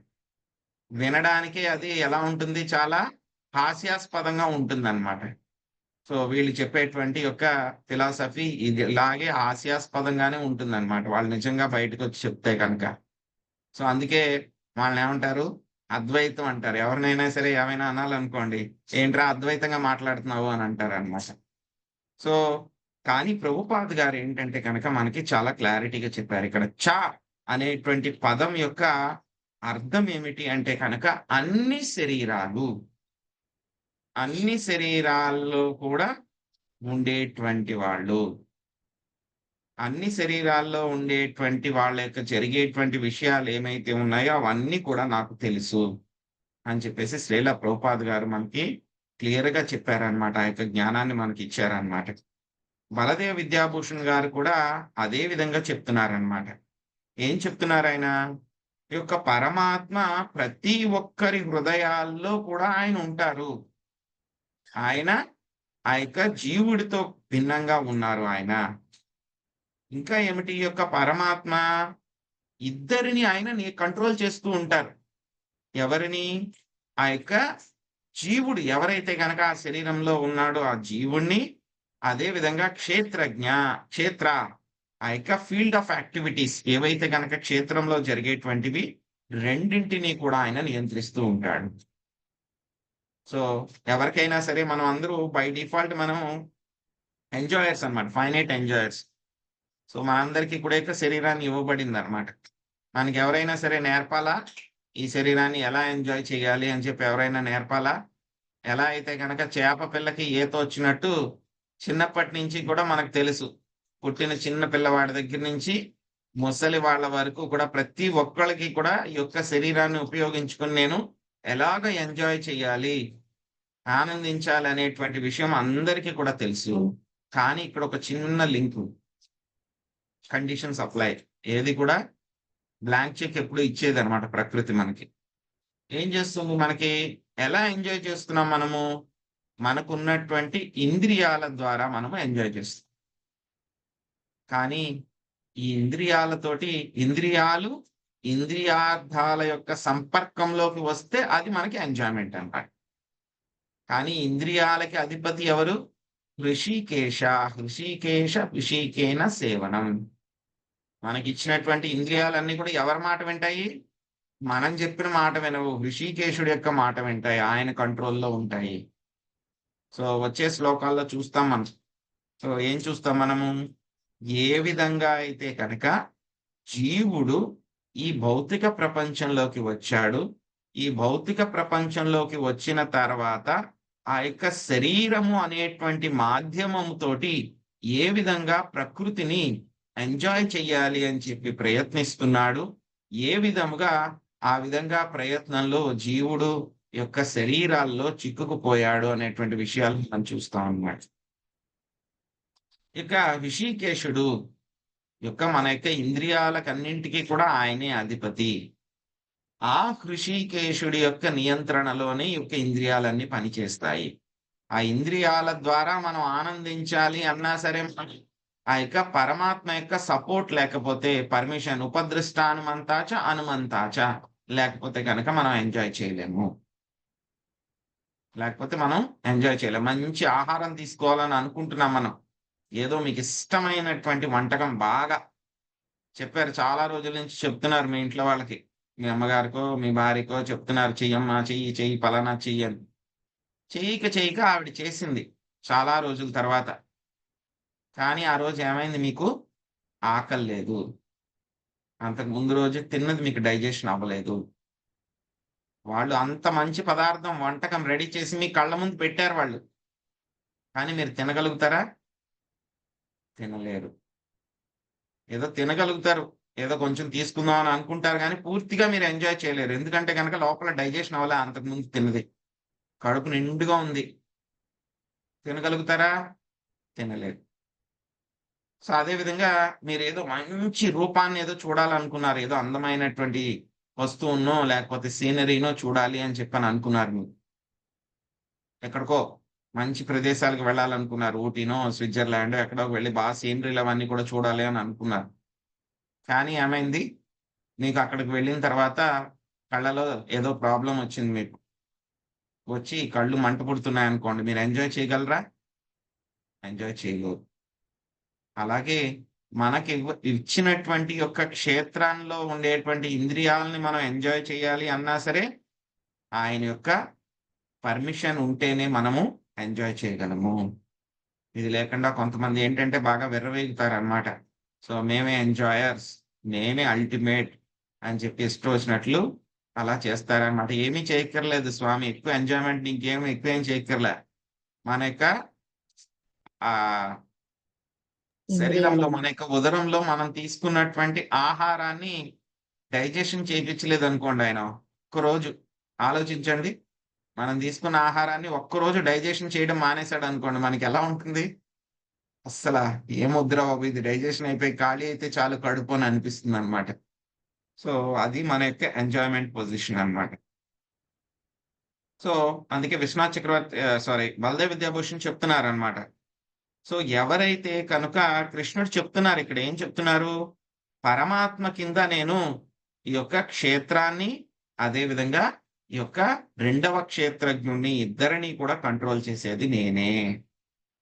Speaker 1: వినడానికి అది ఎలా ఉంటుంది? చాలా హాస్యాస్పదంగా ఉంటుందన్నమాట. సో, వీళ్ళు చెప్పేటువంటి యొక్క ఫిలాసఫీ ఇది ఇలాగే హాస్యాస్పదంగానే ఉంటుందన్నమాట. వాళ్ళు నిజంగా బయటకొచ్చి చెప్తే కనుక. సో, అందుకే వాళ్ళనేమంటారు? అద్వైతం అంటారు. ఎవరినైనా సరే ఏమైనా అనాలనుకోండి, "ఏంట్రా అద్వైతంగా మాట్లాడుతున్నావు" అని అంటారన్నమాట. సో, కానీ ప్రభుపాద్ గారేంటంటే గనక మనకి చాలా క్లారిటీగా చెప్పారు. ఇక్కడ అనేటువంటి పదం యొక్క అర్థం ఏమిటి అంటే కనుక అన్ని శరీరాల్లో కూడా ఉండేటువంటి వాళ్ళు. అన్ని శరీరాల్లో ఉండేటువంటి వాళ్ళ యొక్క జరిగేటువంటి విషయాలు ఏమైతే ఉన్నాయో అవన్నీ కూడా నాకు తెలుసు అని చెప్పేసి శ్రీల ప్రభుపాద్ గారు మనకి క్లియర్‌గా చెప్పారన్నమాట. ఆ యొక్క జ్ఞానాన్ని మనకిచ్చారన్నమాట. బలదేవ విద్యాభూషణ్ గారు కూడా అదే విధంగా చెప్తున్నారన్నమాట. ఏం చెప్తున్నారాయన? ఈ యొక్క పరమాత్మ ప్రతి ఒక్కరి హృదయాల్లో కూడా ఆయన ఉంటారు. ఆయన ఆ యొక్క జీవుడితో భిన్నంగా ఉన్నారు ఆయన. ఇంకా ఏమిటి? ఈ యొక్క పరమాత్మ ఇద్దరిని ఆయన కంట్రోల్ చేస్తూ ఉంటారు. ఎవరిని? ఆ యొక్క జీవుడు ఎవరైతే గనక ఆ శరీరంలో ఉన్నాడో ఆ జీవుడిని, అదే విధంగా క్షేత్ర ఆ యొక్క ఫీల్డ్ ఆఫ్ యాక్టివిటీస్ ఏవైతే గనక క్షేత్రంలో జరిగేటువంటివి రెండింటిని కూడా ఆయన నియంత్రిస్తూ ఉంటాడు. సో, ఎవరికైనా సరే మనం అందరూ బై డిఫాల్ట్ మనం ఎంజాయర్స్ అన్నమాట. Finite enjoyers. సో, మనందరికీ కూడా యొక్క శరీరాన్ని ఇవ్వబడిందన్నమాట. మనకెవరైనా సరే నేర్పాలా? ఈ శరీరాన్ని ఎలా ఎంజాయ్ చేయాలి అని చెప్పి ఎవరైనా నేర్పాలా? ఎలా అయితే గనక చేప పిల్లకి ఈత వచ్చినట్టు చిన్నప్పటి నుంచి కూడా మనకు తెలుసు. పుట్టిన చిన్న పిల్లవాడి దగ్గర నుంచి ముసలి వాళ్ళ వరకు కూడా ప్రతి ఒక్కళ్ళకి కూడా ఈ యొక్క శరీరాన్ని ఉపయోగించుకొని నేను ఎలాగ ఎంజాయ్ చేయాలి, ఆనందించాలి అనేటువంటి విషయం అందరికీ కూడా తెలుసు. కానీ ఇక్కడ ఒక చిన్న లింకు. Conditions apply. ఏది కూడా బ్లాంక్ చెక్ ఎప్పుడు ఇచ్చేదన్నమాట ప్రకృతి మనకి. ఏం చేస్తుంది మనకి? ఎలా ఎంజాయ్ చేస్తున్నాం మనము? మనకున్నటువంటి ఇంద్రియాల ద్వారా మనము ఎంజాయ్ చేస్తాం. కానీ ఈ ఇంద్రియాలు ఇంద్రియార్థాల యొక్క సంపర్కంలోకి వస్తే అది మనకి ఎంజాయ్‌మెంట్ అన్నమాట. కానీ ఇంద్రియాలకి అధిపతి ఎవరు? హృషికేశ. హృషికేన సేవనం. మనకిచ్చినటువంటి ఇంద్రియాలన్నీ కూడా ఎవరి మాట వింటాయి? మనం చెప్పిన మాట వినవు. హృషికేశుడి యొక్క మాట వింటాయి. ఆయన కంట్రోల్‌లో ఉంటాయి. సో, వచ్చే శ్లోకాల్లో చూస్తాం మనం. సో, ఏం చూస్తాం మనము? ఏ విధంగా అయితే కనుక జీవుడు ఈ భౌతిక ప్రపంచంలోకి వచ్చాడు. ఈ భౌతిక ప్రపంచంలోకి వచ్చిన తర్వాత ఆ యొక్క శరీరము అనేటువంటి మాధ్యమముతోటి ఏ విధంగా ప్రకృతిని ఎంజాయ్ చెయ్యాలి అని చెప్పి ప్రయత్నిస్తున్నాడు. ఏ విధముగా ఆ విధంగా ప్రయత్నంలో జీవుడు యొక్క శరీరాల్లో చిక్కుకుపోయాడు అనేటువంటి విషయాలు మనం చూస్తాం అన్నమాట. ఇక హృషికేశుడు యొక్క మన యొక్క ఇంద్రియాలకన్నింటికి కూడా ఆయనే అధిపతి. ఆ హృషికేశుడి యొక్క నియంత్రణలోనే ఈ యొక్క ఇంద్రియాలన్నీ పనిచేస్తాయి. ఆ ఇంద్రియాల ద్వారా మనం ఆనందించాలి అన్నా సరే ఆ యొక్క పరమాత్మ యొక్క సపోర్ట్ లేకపోతే పర్మిషన్ ఉపదృష్టానుమంతాచ అనుమంతాచ లేకపోతే గనక మనం ఎంజాయ్ చేయలేము. మంచి ఆహారం తీసుకోవాలని అనుకుంటున్నాం మనం. ఏదో మీకు ఇష్టమైనటువంటి వంటకం బాగా చెప్పారు. చాలా రోజుల నుంచి చెప్తున్నారు మీ ఇంట్లో వాళ్ళకి. మీ అమ్మగారికో, మీ భార్యకో చెప్తున్నారు చెయ్యమ్మా, చెయ్యి పలానా చెయ్యి అని. చెయ్యక ఆవిడ చేసింది చాలా రోజుల తర్వాత. కానీ ఆ రోజు ఏమైంది మీకు? ఆకలి లేదు. అంతకు ముందు రోజు తిన్నది మీకు డైజెషన్ అవ్వలేదు. వాళ్ళు అంత మంచి పదార్థం వంటకం రెడీ చేసి మీ కళ్ళ ముందు పెట్టారు వాళ్ళు. కానీ మీరు తినగలుగుతారా? తినలేరు. ఏదో తినగలుగుతారు. ఏదో కొంచెం తీసుకుందాం అని అనుకుంటారు గానీ, పూర్తిగా మీరు ఎంజాయ్ చేయలేరు. ఎందుకంటే గనక లోపల డైజెషన్ అవ్వలే అంతకు ముందు తిన్నది. కడుపు నిండుగా ఉంది. తినగలుగుతారా? తినలేరు. సో, అదే విధంగా మీరేదో మంచి రూపాన్ని ఏదో చూడాలనుకున్నారు. ఏదో అందమైనటువంటి వస్తువునో, లేకపోతే సీనరీనో చూడాలి అని చెప్పని అనుకున్నారు మీరు. ఎక్కడికో మంచి ప్రదేశాలకు వెళ్ళాలనుకున్నారు. ఊటీనో, స్విట్జర్లాండో ఎక్కడోకి వెళ్లి సీనరీలు అవన్నీ కూడా చూడాలి అని అనుకున్నారు. కానీ ఏమైంది? మీకు అక్కడికి వెళ్ళిన తర్వాత కళ్ళలో ఏదో ప్రాబ్లమ్ వచ్చింది మీకు. వచ్చి కళ్ళు మంట పుడుతున్నాయనుకోండి. మీరు ఎంజాయ్ చేయగలరా? ఎంజాయ్ చేయలేరు. అలాగే మనకి ఇచ్చినటువంటి యొక్క క్షేత్రంలో ఉండేటువంటి ఇంద్రియాలని మనం ఎంజాయ్ చేయాలి అన్నా సరే, ఆయన యొక్క పర్మిషన్ ఉంటేనే మనము ఎంజాయ్ చేయగలము. ఇది లేకుండా కొంతమంది ఏంటంటే బాగా విర్రవీగుతారనమాట. సో, మేమే ఎంజాయర్స్, నేనే అల్టిమేట్ అని చెప్పి ఇష్టం వచ్చినట్లు అలా చేస్తారనమాట. ఏమీ చేయక్కర్లేదు స్వామి. ఎక్కువ ఎంజాయ్‌మెంట్ ఇంకేమి ఎక్కువేం చేయక్కర్లే. మన యొక్క ఆహ్, శరీరంలో
Speaker 2: ఇంద్రియాలను
Speaker 1: మన యొక్క ఉదరంలో మనం తీసుకున్నటువంటి ఆహారాన్ని డైజెషన్ చేపించలేదనుకోండి ఆయన. ఒక్కరోజు ఆలోచించండి. మనం తీసుకున్న ఆహారాన్ని ఒక్కరోజు డైజెషన్ చేయడం మానేసాడనుకోండి మనకెలా ఉంటుంది? అస్సల ఏమొద్దురా బాబు! ఇది డైజెషన్ అయిపోయి ఖాళీ అయితే చాలు కడుపు అని అనిపిస్తుందనమాట. సో, అది మన యొక్క ఎంజాయ్‌మెంట్ పొజిషన్ అన్నమాట. సో, అందుకే విశ్వనాథ్ చక్రవర్తి సారీ బలదేవ్ విద్యాభూషణ్ చెప్తున్నారనమాట. సో, ఎవరైతే కనుక కృష్ణుడు చెప్తున్నారు ఇక్కడ ఏం చెప్తున్నారు? పరమాత్మ కింద నేను ఈ యొక్క క్షేత్రాన్ని, అదే విధంగా ఈ యొక్క రెండవ క్షేత్రజ్ఞుడిని ఇద్దరిని కూడా కంట్రోల్ చేసేది నేనే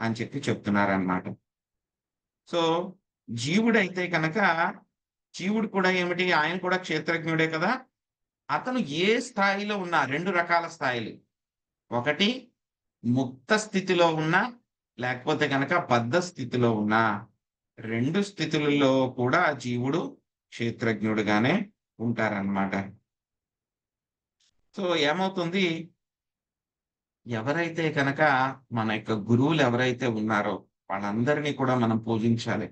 Speaker 1: అని చెప్పి చెప్తున్నారనమాట. సో, జీవుడైతే కనుక జీవుడు కూడా ఏమిటి? ఆయన కూడా క్షేత్రజ్ఞుడే కదా! అతను ఏ స్థాయిలో ఉన్నా 2 రకాల స్థాయిలు. ఒకటి ముక్త స్థితిలో ఉన్నా, లేకపోతే గనక బద్ధ స్థితిలో ఉన్నా, 2 స్థితులలో కూడా జీవుడు క్షేత్రజ్ఞుడుగానే ఉంటారనమాట. సో, ఏమవుతుంది? ఎవరైతే కనుక మన యొక్క గురువులు ఎవరైతే ఉన్నారో వాళ్ళందరినీ కూడా మనం పూజించాలి.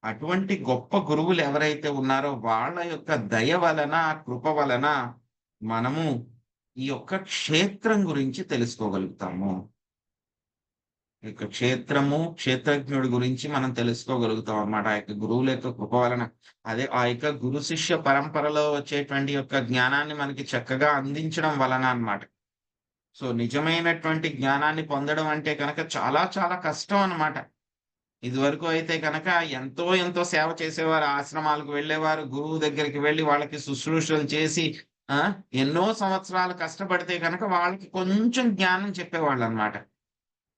Speaker 1: అటువంటి గొప్ప గురువులు ఎవరైతే ఉన్నారో వాళ్ళ యొక్క దయ వలన, కృప వలన మనము ఈ యొక్క క్షేత్రం గురించి తెలుసుకోగలుగుతాము. ఈ యొక్క క్షేత్రము, క్షేత్రజ్ఞుడి గురించి మనం తెలుసుకోగలుగుతాం అన్నమాట. ఆ యొక్క గురువుల యొక్క కృప వలన. అదే ఆ యొక్క గురు శిష్య పరంపరలో వచ్చేటువంటి యొక్క జ్ఞానాన్ని మనకి చక్కగా అందించడం వలన అన్నమాట. సో, నిజమైనటువంటి జ్ఞానాన్ని పొందడం అంటే కనుక చాలా చాలా కష్టం అన్నమాట. ఇదివరకు అయితే గనక ఎంతో ఎంతో సేవ చేసేవారు. ఆశ్రమాలకు వెళ్ళేవారు. గురువు దగ్గరికి వెళ్లి వాళ్ళకి శుశ్రూషలు చేసి ఆ! ఎన్నో సంవత్సరాలు కష్టపడితే గనక వాళ్ళకి కొంచెం జ్ఞానం చెప్పేవాళ్ళనమాట.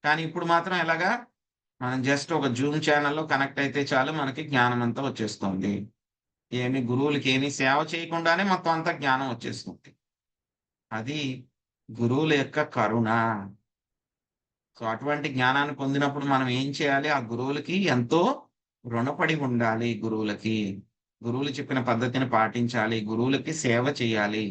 Speaker 1: కానీ ఇప్పుడు మాత్రం ఎలాగా? మనం జస్ట్ ఒక జూమ్ ఛానెల్‌లో కనెక్ట్ అయితే చాలు మనకి జ్ఞానం అంతా వచ్చేస్తుంది. గురువులకి ఏమి సేవ చేయకుండానే మొత్తం అంతా జ్ఞానం వచ్చేస్తుంది. అది గురువుల యొక్క కరుణ. సో, అటువంటి జ్ఞానాన్ని పొందినప్పుడు మనం ఏం చేయాలి? ఆ గురువులకి ఎంతో రుణపడి ఉండాలి గురువులకి. గురువులు చెప్పిన పద్ధతిని పాటించాలి. గురువులకి సేవ చేయాలి.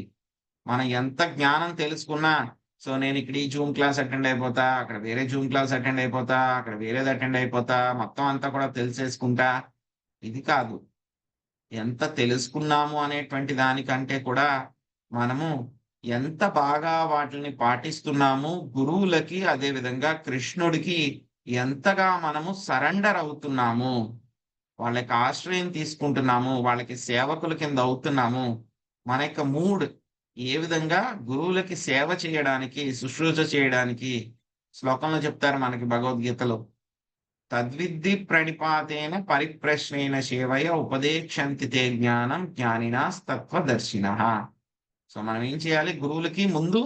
Speaker 1: మనం ఎంత జ్ఞానం తెలుసుకున్నా, సో, నేనిక్కడ ఈ జూమ్ క్లాస్ అటెండ్ అయిపోతా, అక్కడ వేరే జూమ్ క్లాస్ అటెండ్ అయిపోతా, అక్కడ వేరేది అటెండ్ అయిపోతా, మొత్తం అంతా కూడా తెలిసేసుకుంటా. ఇది కాదు. ఎంత తెలుసుకున్నాము అనేటువంటి దానికంటే కూడా మనము ఎంత బాగా వాటిల్ని పాటిస్తున్నాము, గురువులకి అదే విధంగా కృష్ణుడికి ఎంతగా మనము సరెండర్ అవుతున్నాము, వాళ్ళకి ఆశ్రయం తీసుకుంటున్నాము, వాళ్ళకి సేవకుల కింద అవుతున్నాము. మన యొక్క మూడ్ ఏ విధంగా గురువులకి సేవ చేయడానికి, శుశ్రూష చేయడానికి శ్లోకంలో చెప్తారు మనకి భగవద్గీతలో. తద్విద్ధి ప్రణిపాతేన పరిప్రశ్నేన సేవయ ఉపదేక్షంతి తే జ్ఞానం జ్ఞానినాస్తత్వదర్శినః. సో, మనం ఏం చేయాలి? గురువులకి ముందు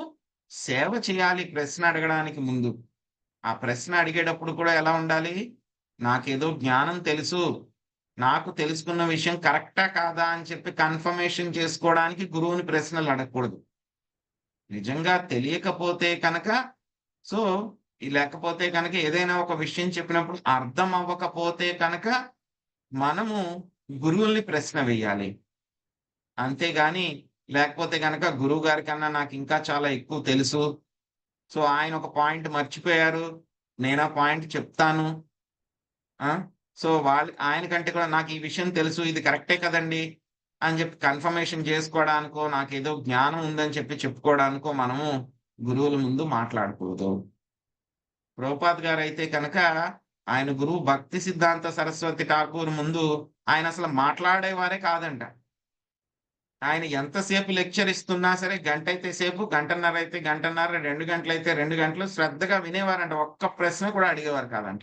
Speaker 1: సేవ చేయాలి ప్రశ్న అడగడానికి ముందు. ఆ ప్రశ్న అడిగేటప్పుడు కూడా ఎలా ఉండాలి? నాకేదో జ్ఞానం తెలుసు. నాకు తెలుసుకున్న విషయం కరెక్టా కాదా అని చెప్పి కన్ఫర్మేషన్ చేసుకోవడానికి గురువుని ప్రశ్నలు అడగకూడదు. నిజంగా తెలియకపోతే కనుక సో, లేకపోతే కనుక ఏదైనా ఒక విషయం చెప్పినప్పుడు అర్థం అవ్వకపోతే కనుక మనము గురువుల్ని ప్రశ్న వేయాలి. అంతేగాని లేకపోతే గనక గురువు గారి కన్నా నాకు ఇంకా చాలా ఎక్కువ తెలుసు. సో ఆయన ఒక పాయింట్ మర్చిపోయారు. నేను ఆ పాయింట్ చెప్తాను. ఆ! సో ఆయన కంటే కూడా నాకు ఈ విషయం తెలుసు. ఇది కరెక్టే కదండీ! అని చెప్పి కన్ఫర్మేషన్ చేసుకోవడానికో, నాకేదో జ్ఞానం ఉందని చెప్పి చెప్పుకోవడానికో మనము గురువుల ముందు మాట్లాడకూడదు. ప్రభుపాద్ గారైతే కనుక ఆయన గురువు భక్తి సిద్ధాంత సరస్వతి ఠాకూర్ ముందు ఆయన అసలు మాట్లాడేవారే కాదంట. ఆయన ఎంతసేపు లెక్చర్ ఇస్తున్నా సరే గంటైతే సేపు, గంటన్నర అయితే గంటన్నర, 2 గంటలైతే 2 గంటలు శ్రద్ధగా వినేవారంట. ఒక్క ప్రశ్న కూడా అడిగేవారు కాదంట.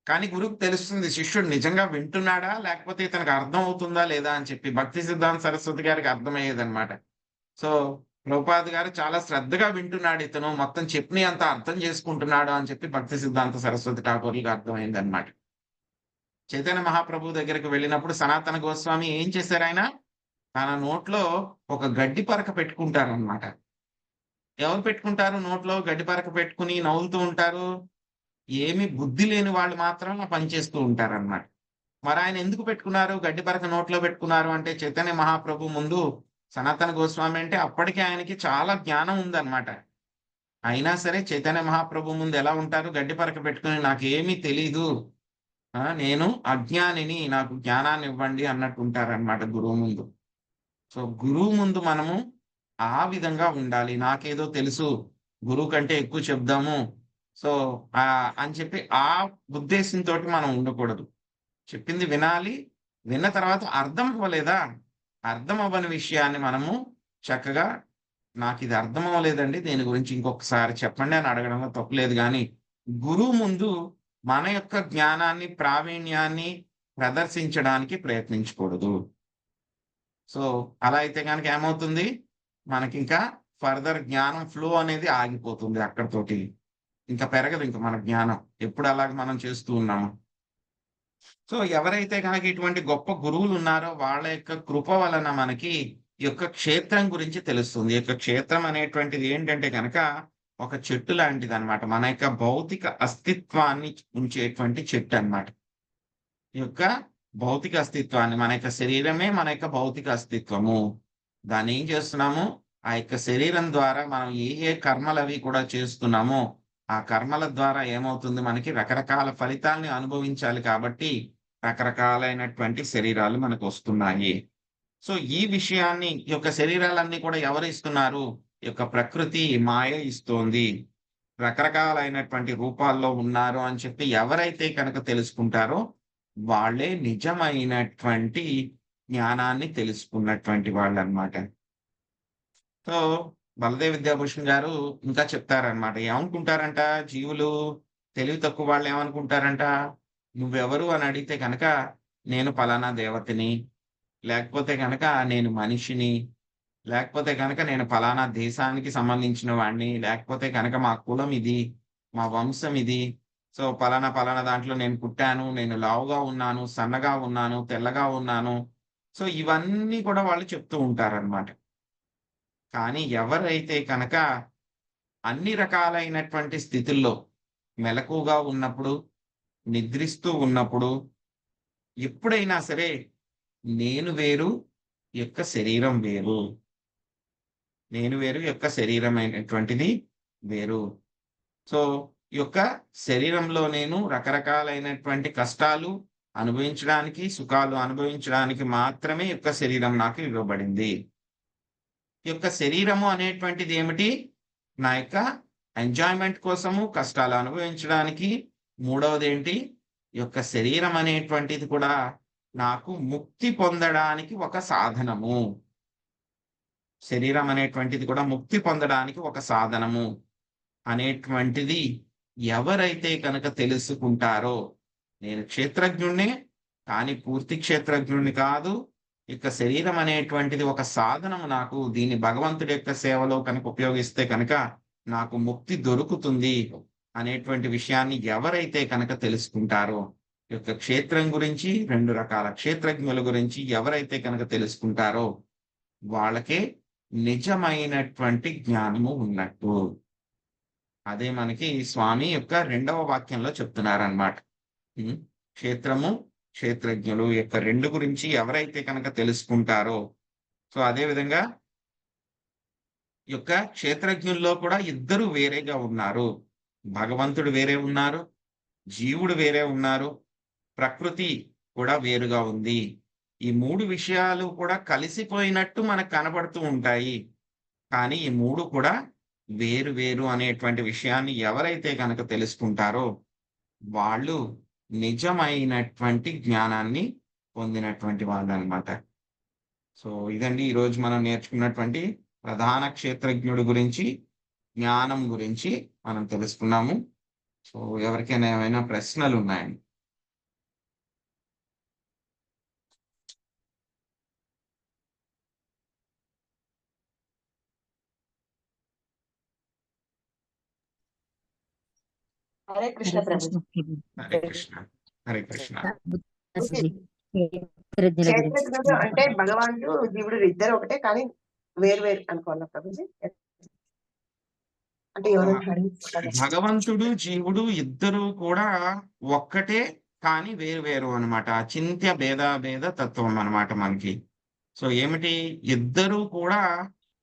Speaker 1: కానీ గురువుకి తెలుస్తుంది శిష్యుడు నిజంగా వింటున్నాడా? లేకపోతే ఇతనికి అర్థం అవుతుందా లేదా అని చెప్పి. భక్తి సిద్ధాంత సరస్వతి గారికి అర్థమయ్యేదన్నమాట. సో, ప్రభుపాద్ గారు చాలా శ్రద్ధగా వింటున్నాడు ఇతను. మొత్తం చెప్పినయంతా అర్థం చేసుకుంటున్నాడు అని చెప్పి భక్తి సిద్ధాంత సరస్వతి ఠాకూర్‌లకి అర్థమైందన్నమాట. చైతన్య మహాప్రభువు దగ్గరికి వెళ్ళినప్పుడు సనాతన గోస్వామి ఏం చేశారాయన? తన నోట్లో ఒక గడ్డి పరక పెట్టుకుంటారన్నమాట. ఎవరు పెట్టుకుంటారు నోట్లో గడ్డి పరక పెట్టుకొని నములుతూ ఉంటారు? ఏమి బుద్ధి లేని వాళ్ళు మాత్రం ఆ పని చేస్తూ ఉంటారన్నమాట. మరాయన ఎందుకు పెట్టుకున్నారు? గడ్డి పరక నోట్లో పెట్టుకున్నారు అంటే చైతన్య మహాప్రభు ముందు సనాతన గోస్వామి అంటే అప్పటికే ఆయనకి చాలా జ్ఞానం ఉందన్నమాట. అయినా సరే చైతన్య మహాప్రభు ముందు ఎలా ఉంటారు? గడ్డి పరక పెట్టుకొని నాకేమీ తెలీదు. నేను అజ్ఞానిని. నాకు జ్ఞానాన్ని ఇవ్వండి అన్నట్టు ఉంటారన్నమాట గురువు ముందు. సో, గురువు ముందు మనము ఆ విధంగా ఉండాలి. నాకేదో తెలుసు. గురువు కంటే ఎక్కువ చెప్దాము. సో, అని చెప్పి ఆ ఉద్దేశంతోటి మనం ఉండకూడదు. చెప్పింది వినాలి. విన్న తర్వాత అర్థం అవ్వలేదా? అర్థం అవ్వని విషయాన్ని మనము చక్కగా నాకిది అర్థం అవ్వలేదండి. దీని గురించి ఇంకొకసారి చెప్పండి అని అడగడంలో తప్పులేదు గానీ, గురువు ముందు మన యొక్క జ్ఞానాన్ని, ప్రావీణ్యాన్ని ప్రదర్శించడానికి ప్రయత్నించకూడదు. సో, అలా అయితే గనక ఏమవుతుంది? మనకింకా ఫర్దర్ జ్ఞానం ఫ్లో అనేది ఆగిపోతుంది అక్కడితోటి. ఇంకా పెరగదు ఇంక మన జ్ఞానం. ఎప్పుడు అలాగ మనం చేస్తూ ఉన్నామో. సో, ఎవరైతే గనక ఇటువంటి గొప్ప గురువులున్నారో వాళ్ళ యొక్క కృప వలన మనకి ఈ యొక్క క్షేత్రం గురించి తెలుస్తుంది. ఈ యొక్క క్షేత్రం అనేటువంటిది ఏంటంటే గనక ఒక చెట్టు లాంటిదనమాట. మన యొక్క భౌతిక అస్తిత్వాన్ని ఉంచేటువంటి చెట్టనమాట. ఈ యొక్క భౌతిక అస్తిత్వాన్ని మన యొక్క శరీరమే మన యొక్క భౌతిక అస్తిత్వము. దాన్నేం చేస్తున్నాము? ఆ యొక్క శరీరం ద్వారా మనం ఏ ఏ కర్మలవి కూడా చేస్తున్నామో, ఆ కర్మల ద్వారా ఏమవుతుంది మనకి రకరకాల ఫలితాల్ని అనుభవించాలి కాబట్టి, రకరకాలైనటువంటి శరీరాలు మనకొస్తున్నాయి. సో, ఈ విషయాన్ని ఈ యొక్క శరీరాలన్నీ కూడా ఎవరు ఇస్తున్నారు? ఈ యొక్క ప్రకృతి మాయ ఇస్తోంది. రకరకాలైనటువంటి రూపాల్లో ఉన్నారు అని చెప్పి ఎవరైతే కనుక తెలుసుకుంటారో, వాళ్ళే నిజమైనటువంటి జ్ఞానాన్ని తెలుసుకున్నటువంటి వాళ్ళన్నమాట. సో, బలదేవ్ విద్యాభూషణ్ గారు ఇంకా చెప్తారన్నమాట. ఏమనుకుంటారంట జీవులు, తెలివి తక్కువ వాళ్ళేమనుకుంటారంట, నువ్వెవరు అని అడిగితే గనక, నేను పలానా దేవతని, లేకపోతే గనక నేను మనిషిని, లేకపోతే గనక నేను పలానా దేశానికి సంబంధించిన వాడిని, లేకపోతే గనక మా కులం ఇది, మా వంశం ఇది. సో, పలానా పలానా దాంట్లో నేను పుట్టాను, నేను లావుగా ఉన్నాను, సన్నగా ఉన్నాను, తెల్లగా ఉన్నాను. సో, ఇవన్నీ కూడా వాళ్ళు చెప్తూ ఉంటారన్నమాట. కానీ ఎవరైతే కనుక అన్ని రకాలైనటువంటి స్థితుల్లో మెలకువగా ఉన్నప్పుడు, నిద్రిస్తూ ఉన్నప్పుడు, ఎప్పుడైనా సరే నేను వేరు, ఈ యొక్క శరీరం వేరు. నేను వేరు, ఈ యొక్క శరీరం అయినటువంటిది వేరు. సో, ఈ యొక్క శరీరంలో నేను రకరకాలైనటువంటి కష్టాలు అనుభవించడానికి, సుఖాలు అనుభవించడానికి మాత్రమే ఈ యొక్క శరీరం నాకు ఇవ్వబడింది. ఈ యొక్క శరీరము అనేటువంటిది ఏమిటి? నా యొక్క ఎంజాయ్‌మెంట్ కోసము, కష్టాలు అనుభవించడానికి. మూడవదేంటి? ఈ యొక్క శరీరం అనేటువంటిది కూడా నాకు ముక్తి పొందడానికి ఒక సాధనము. శరీరం అనేటువంటిది కూడా ముక్తి పొందడానికి ఒక సాధనము అనేటువంటిది ఎవరైతే కనుక తెలుసుకుంటారో, నేను క్షేత్రజ్ఞుడినే, కానీ పూర్తి క్షేత్రజ్ఞుడిని కాదు. ఇక శరీరం అనేటువంటిది ఒక సాధనము నాకు. దీన్ని భగవంతుడి యొక్క సేవలో కనుక ఉపయోగిస్తే కనుక నాకు ముక్తి దొరుకుతుంది అనేటువంటి విషయాన్ని ఎవరైతే కనుక తెలుసుకుంటారో, ఈ యొక్క క్షేత్రం గురించి, 2 రకాల క్షేత్రజ్ఞుల గురించి ఎవరైతే కనుక తెలుసుకుంటారో, వాళ్ళకే నిజమైనటువంటి జ్ఞానము ఉన్నట్టు. అదే మనకి స్వామి యొక్క 2వ వాక్యంలో చెప్తున్నారన్నమాట. క్షేత్రము, క్షేత్రజ్ఞులు యొక్క రెండు గురించి ఎవరైతే కనుక తెలుసుకుంటారో, సో అదే విధంగా ఈ యొక్క క్షేత్రజ్ఞుల్లో కూడా ఇద్దరు వేరేగా ఉన్నారు. భగవంతుడు వేరే ఉన్నారు, జీవుడు వేరే ఉన్నారు, ప్రకృతి కూడా వేరుగా ఉంది. ఈ మూడు విషయాలు కూడా కలిసిపోయినట్టు మనకు కనబడుతూ ఉంటాయి. కానీ ఈ మూడు కూడా వేరు వేరు అనేటువంటి విషయాన్ని ఎవరైతే గనక తెలుసుకుంటారో వాళ్ళు నిజమైనటువంటి జ్ఞానాన్ని పొందినటువంటి వాళ్ళనమాట. సో ఇదండి ఈరోజు మనం నేర్చుకున్నటువంటి ప్రధాన క్షేత్రజ్ఞుడి గురించి, జ్ఞానం గురించి మనం తెలుసుకున్నాము. సో ఎవరికైనా ఏమైనా ప్రశ్నలు ఉన్నాయండి?
Speaker 4: హరే కృష్ణ ప్రభు.
Speaker 1: హరే కృష్ణ. హరే కృష్ణ.
Speaker 2: ప్రభుజీ, క్షేత్రజ్ఞుల గురించి
Speaker 4: క్షేత్రజ్ఞుడు అంటే భగవానుడు జీవుడు ఇద్దరు ఒకటే కానీ వేరు వేరు అనుకోవాలా ప్రభుజీ? అంటే ఎవరు
Speaker 1: భగవంతుడు జీవుడు ఇద్దరు కూడా ఒక్కటే కానీ వేరు వేరు అనమాట. అచింత్య భేద తత్వం అన్నమాట మనకి. సో ఏమిటి, ఇద్దరు కూడా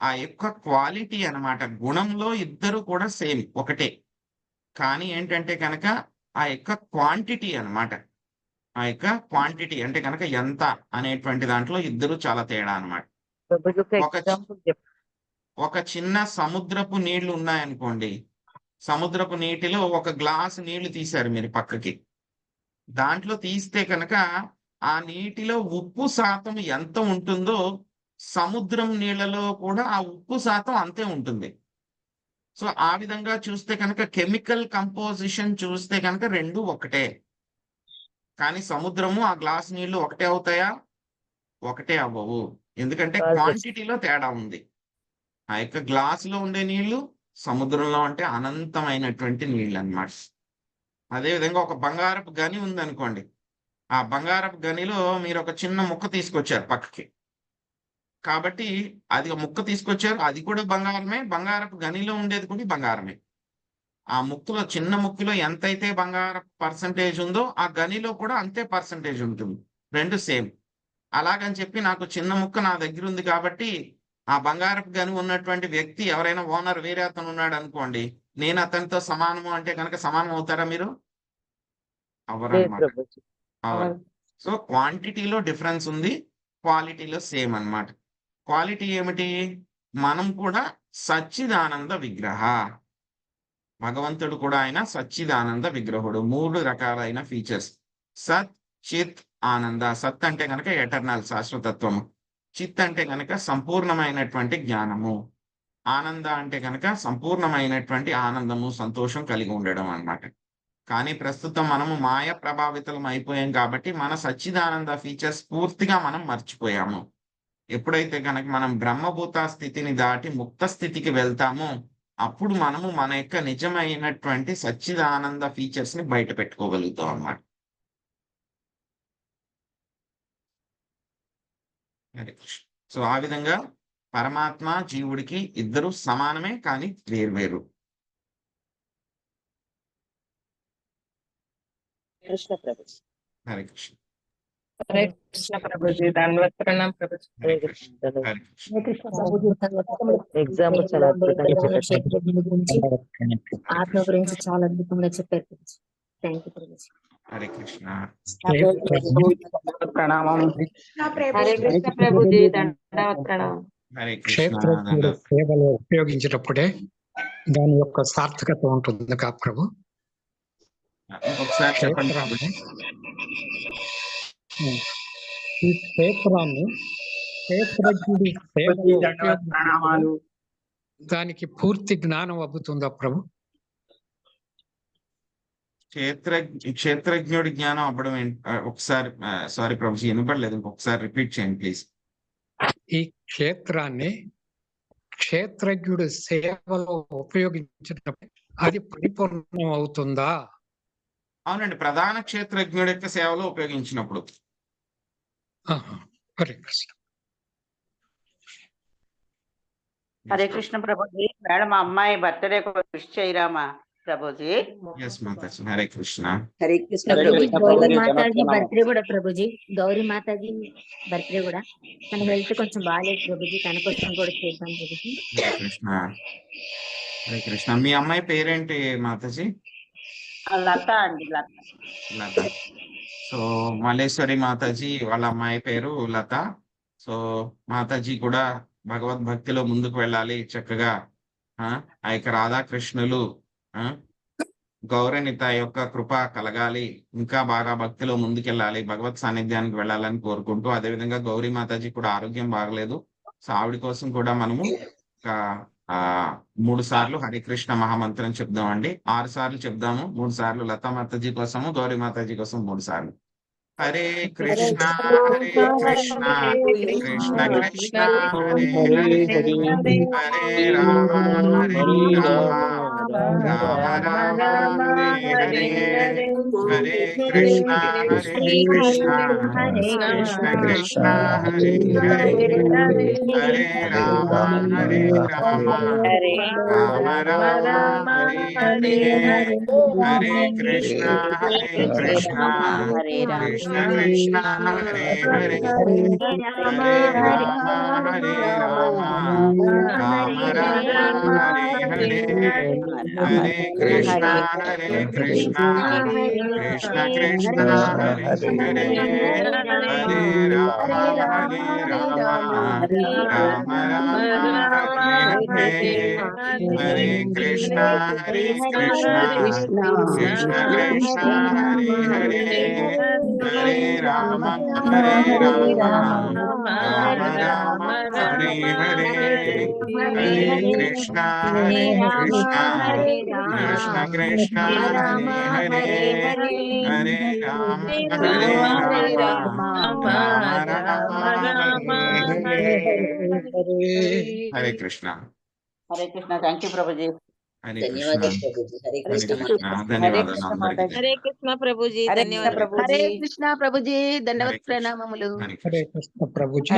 Speaker 1: ఆ యొక్క క్వాలిటీ అన్నమాట, గుణంలో ఇద్దరు కూడా సేమ్ ఒకటే. కానీ ఏంటంటే కనుక ఆ యొక్క క్వాంటిటీ అన్నమాట, ఆ యొక్క క్వాంటిటీ అంటే కనుక ఎంత అనేటువంటి దాంట్లో ఇద్దరు చాలా తేడా అన్నమాట. ఒక చిన్న సముద్రపు నీళ్లు ఉన్నాయనుకోండి, సముద్రపు నీటిలో ఒక గ్లాసు నీళ్లు తీశారు మీరు పక్కకి. దాంట్లో తీస్తే కనుక ఆ నీటిలో ఉప్పు శాతం ఎంత ఉంటుందో సముద్రం నీళ్ళలో కూడా ఆ ఉప్పు శాతం అంతే ఉంటుంది. సో ఆ విధంగా చూస్తే కనుక కెమికల్ కంపోజిషన్ చూస్తే కనుక రెండు ఒకటే. కానీ సముద్రము ఆ గ్లాస్ నీళ్లు ఒకటే అవుతాయా? ఒకటే అవ్వవు. ఎందుకంటే క్వాంటిటీలో తేడా ఉంది. ఆ యొక్క గ్లాసులో ఉండే నీళ్లు సముద్రంలో అంటే అనంతమైనటువంటి నీళ్ళు అన్నమాట. అదేవిధంగా ఒక బంగారపు గని ఉందనుకోండి, ఆ బంగారపు గనిలో మీరు ఒక చిన్న ముక్క తీసుకొచ్చారు పక్కకి. కాబట్టి అది ముక్క తీసుకొచ్చారు, అది కూడా బంగారమే, బంగారపు గనిలో ఉండేది కూడా బంగారమే. ఆ ముక్కలో చిన్న ముక్కలో ఎంతైతే బంగారపు పర్సంటేజ్ ఉందో ఆ గనిలో కూడా అంతే పర్సంటేజ్ ఉంటుంది. రెండు సేమ్. అలాగని చెప్పి నాకు చిన్న ముక్క నా దగ్గర ఉంది కాబట్టి ఆ బంగారపు గని ఉన్నటువంటి వ్యక్తి ఎవరైనా ఓనర్ వేరే అతను ఉన్నాడు అనుకోండి, నేను అతనితో సమానము అంటే కనుక సమానం అవుతారా మీరు? అవరన్నమాట. అవరు. సో క్వాంటిటీలో డిఫరెన్స్ ఉంది, క్వాలిటీలో సేమ్ అన్నమాట. క్వాలిటీ ఏమిటి? మనం కూడా సచ్చిదానంద విగ్రహ. భగవంతుడు కూడా ఆయన సచ్చిదానంద విగ్రహుడు. మూడు రకాలైన ఫీచర్స్: సత్, చిత్, ఆనంద. సత్ అంటే కనుక ఎటర్నల్ శాశ్వతత్వము, చిత్ అంటే కనుక సంపూర్ణమైనటువంటి జ్ఞానము, ఆనంద అంటే కనుక సంపూర్ణమైనటువంటి ఆనందము, సంతోషం కలిగి ఉండడం అన్నమాట. కానీ ప్రస్తుతం మనము మాయ ప్రభావితం అయిపోయాం కాబట్టి మన సచ్చిదానంద ఫీచర్స్ పూర్తిగా మనం మర్చిపోయాము. ఎప్పుడైతే కనుక మనం బ్రహ్మభూత స్థితిని దాటి ముక్త స్థితికి వెళ్తామో అప్పుడు మనము మన యొక్క నిజమైనటువంటి సచ్చిదానంద ఫీచర్స్ ని బయట పెట్టుకోగలుగుతాం అన్నమాట. సో ఆ విధంగా పరమాత్మ జీవుడికి ఇద్దరు సమానమే కానీ వేర్వేరు.
Speaker 4: కృష్ణ ప్రభు.
Speaker 1: హరే కృష్ణ.
Speaker 5: హరే కృష్ణ ప్రభుజీ, ధన్యవాద ప్రణాం ప్రభుజీ.
Speaker 1: హరే కృష్ణ. హరే కృష్ణ.
Speaker 2: ఎగ్జాంపుల్ చాలా అద్భుతంగా చెప్పారు. క్షేత్రజ్ఞుల గురించి, ఆత్మ గురించి చాలా అద్భుతంగా చెప్పారు ప్రభుజీ. Thank you Prabhuji.
Speaker 1: హరే కృష్ణ.
Speaker 3: ప్రణామం.
Speaker 4: హరే కృష్ణ ప్రభుజీ, ధన్యవాద ప్రణామం.
Speaker 1: హరే కృష్ణ.
Speaker 6: క్షేత్రజ్ఞుడు సేవలో ఉపయోగించేటప్పుడే దాని యొక్క సార్థకత ఉంటుంది కా ప్రభు.
Speaker 1: ఒకసారి చెప్పండి.
Speaker 6: ఈ క్షేత్రాన్ని క్షేత్రజ్ఞుడి సేవలో
Speaker 3: ప్రణామాలు.
Speaker 6: దానికి పూర్తి జ్ఞానం అబ్బుతుందా ప్రభు?
Speaker 1: క్షేత్రజ్ఞుడి జ్ఞానం అవ్వడం ఒకసారి సారీ ప్రభుజీ వినపడలేదు, ఇంకొకసారి రిపీట్ చేయండి ప్లీజ్.
Speaker 6: ఈ క్షేత్రాన్ని క్షేత్రజ్ఞుడి సేవలో ఉపయోగించినప్పుడు అది పరిపూర్ణం అవుతుందా?
Speaker 1: అవునండి, ప్రధాన క్షేత్రజ్ఞుడి యొక్క సేవలో ఉపయోగించినప్పుడు.
Speaker 6: హరే కృష్ణ.
Speaker 3: హరే కృష్ణ ప్రభుజీ, మేడం మా అమ్మాయి బర్త్డే విష్ చేయరామా? ప్రభుజీ.
Speaker 1: ఎస్ మాతాజీ. హరే కృష్ణ.
Speaker 3: హరే కృష్ణ
Speaker 2: ప్రభుజీ
Speaker 3: ప్రభుజీ.
Speaker 2: గౌరీ
Speaker 3: ప్రభుజీ,
Speaker 2: మాతాజీ
Speaker 3: ధన్యవాదాలు.
Speaker 2: బర్త్డే కూడా ప్రభుజీ. గౌరీ మాతాజీ బర్త్డే కూడా తన హెల్త్ కొంచెం బాగాలేదు ప్రభుజీ. తన కోసం కూడా చేద్దాం ప్రభుజీ.
Speaker 1: హరే కృష్ణ. హరే కృష్ణ. మీ అమ్మాయి పేరేంటి మాతాజీ?
Speaker 3: లత అండి, లత.
Speaker 1: లత. సో మల్లేశ్వరి మాతాజీ వాళ్ళ అమ్మాయి పేరు లత. సో మాతాజీ కూడా భగవద్భక్తిలో ముందుకు వెళ్ళాలి చక్కగా. ఆ యొక్క రాధాకృష్ణులు గౌరనిత యొక్క కృప కలగాలి, ఇంకా బాగా భక్తిలో ముందుకెళ్ళాలి, భగవత్ సాన్నిధ్యానికి వెళ్ళాలని కోరుకుంటూ, అదేవిధంగా గౌరీ మాతాజీ కూడా ఆరోగ్యం బాగలేదు. సో ఆవిడ కోసం కూడా మనము ఒక 3 సార్లు హరే కృష్ణ మహామంత్రం చెప్దామండి. 6 సార్లు చెప్దాము. 3 సార్లు లతా మాతాజీ కోసము, గౌరీ మాతాజీ కోసం 3 సార్లు. హరే కృష్ణ హరే కృష్ణ కృష్ణ కృష్ణ హరే హరే హరే రామ హరే రామ రామ రామ హరే హరే హరే కృష్ణ కృష్ణ కృష్ణ కృష్ణ హరే హరే హరే రామ హరే రామ రామ రామ హరే హరే హరే కృష్ణ కృష్ణ కృష్ణ కృష్ణ హరే హరే హరే రామ హరే రామ రామ రామ హరే హరే హరే కృష్ణ కృష్ణ కృష్ణ కృష్ణ హరే హరే హరే రామ హరే రామ రామ రామ హరే హరే హరే కృష్ణ కృష్ణ కృష్ణ కృష్ణ హరే హరే హరే రామ హరే రామ రామ రామ హరే హరే హరే కృష్ణ కృష్ణ కృష్ణ కృష్ణ హరే హరే హరే రామ హరే రామ రామ రామ హరే హరే. హరే కృష్ణ.
Speaker 3: హరే కృష్ణ. Thank you Prabhuji.
Speaker 1: హరే కృష్ణ.
Speaker 7: ధన్యవాదాలు ప్రభుజీ. హరే
Speaker 1: హరే
Speaker 7: కృష్ణ
Speaker 1: కృష్ణ. ధన్యవాదాలు అందరికీ.
Speaker 5: హరే కృష్ణ ప్రభుజీ.
Speaker 3: హరే కృష్ణ
Speaker 5: ధన్యవాదాలు.
Speaker 3: ప్రభుజీ.
Speaker 4: హరే కృష్ణ ప్రభుజీ.
Speaker 1: హరే
Speaker 4: దండవత్
Speaker 1: కృష్ణ.
Speaker 4: ప్రణామములు.
Speaker 1: హరే కృష్ణ.
Speaker 6: హరే కృష్ణ ప్రభుజీ.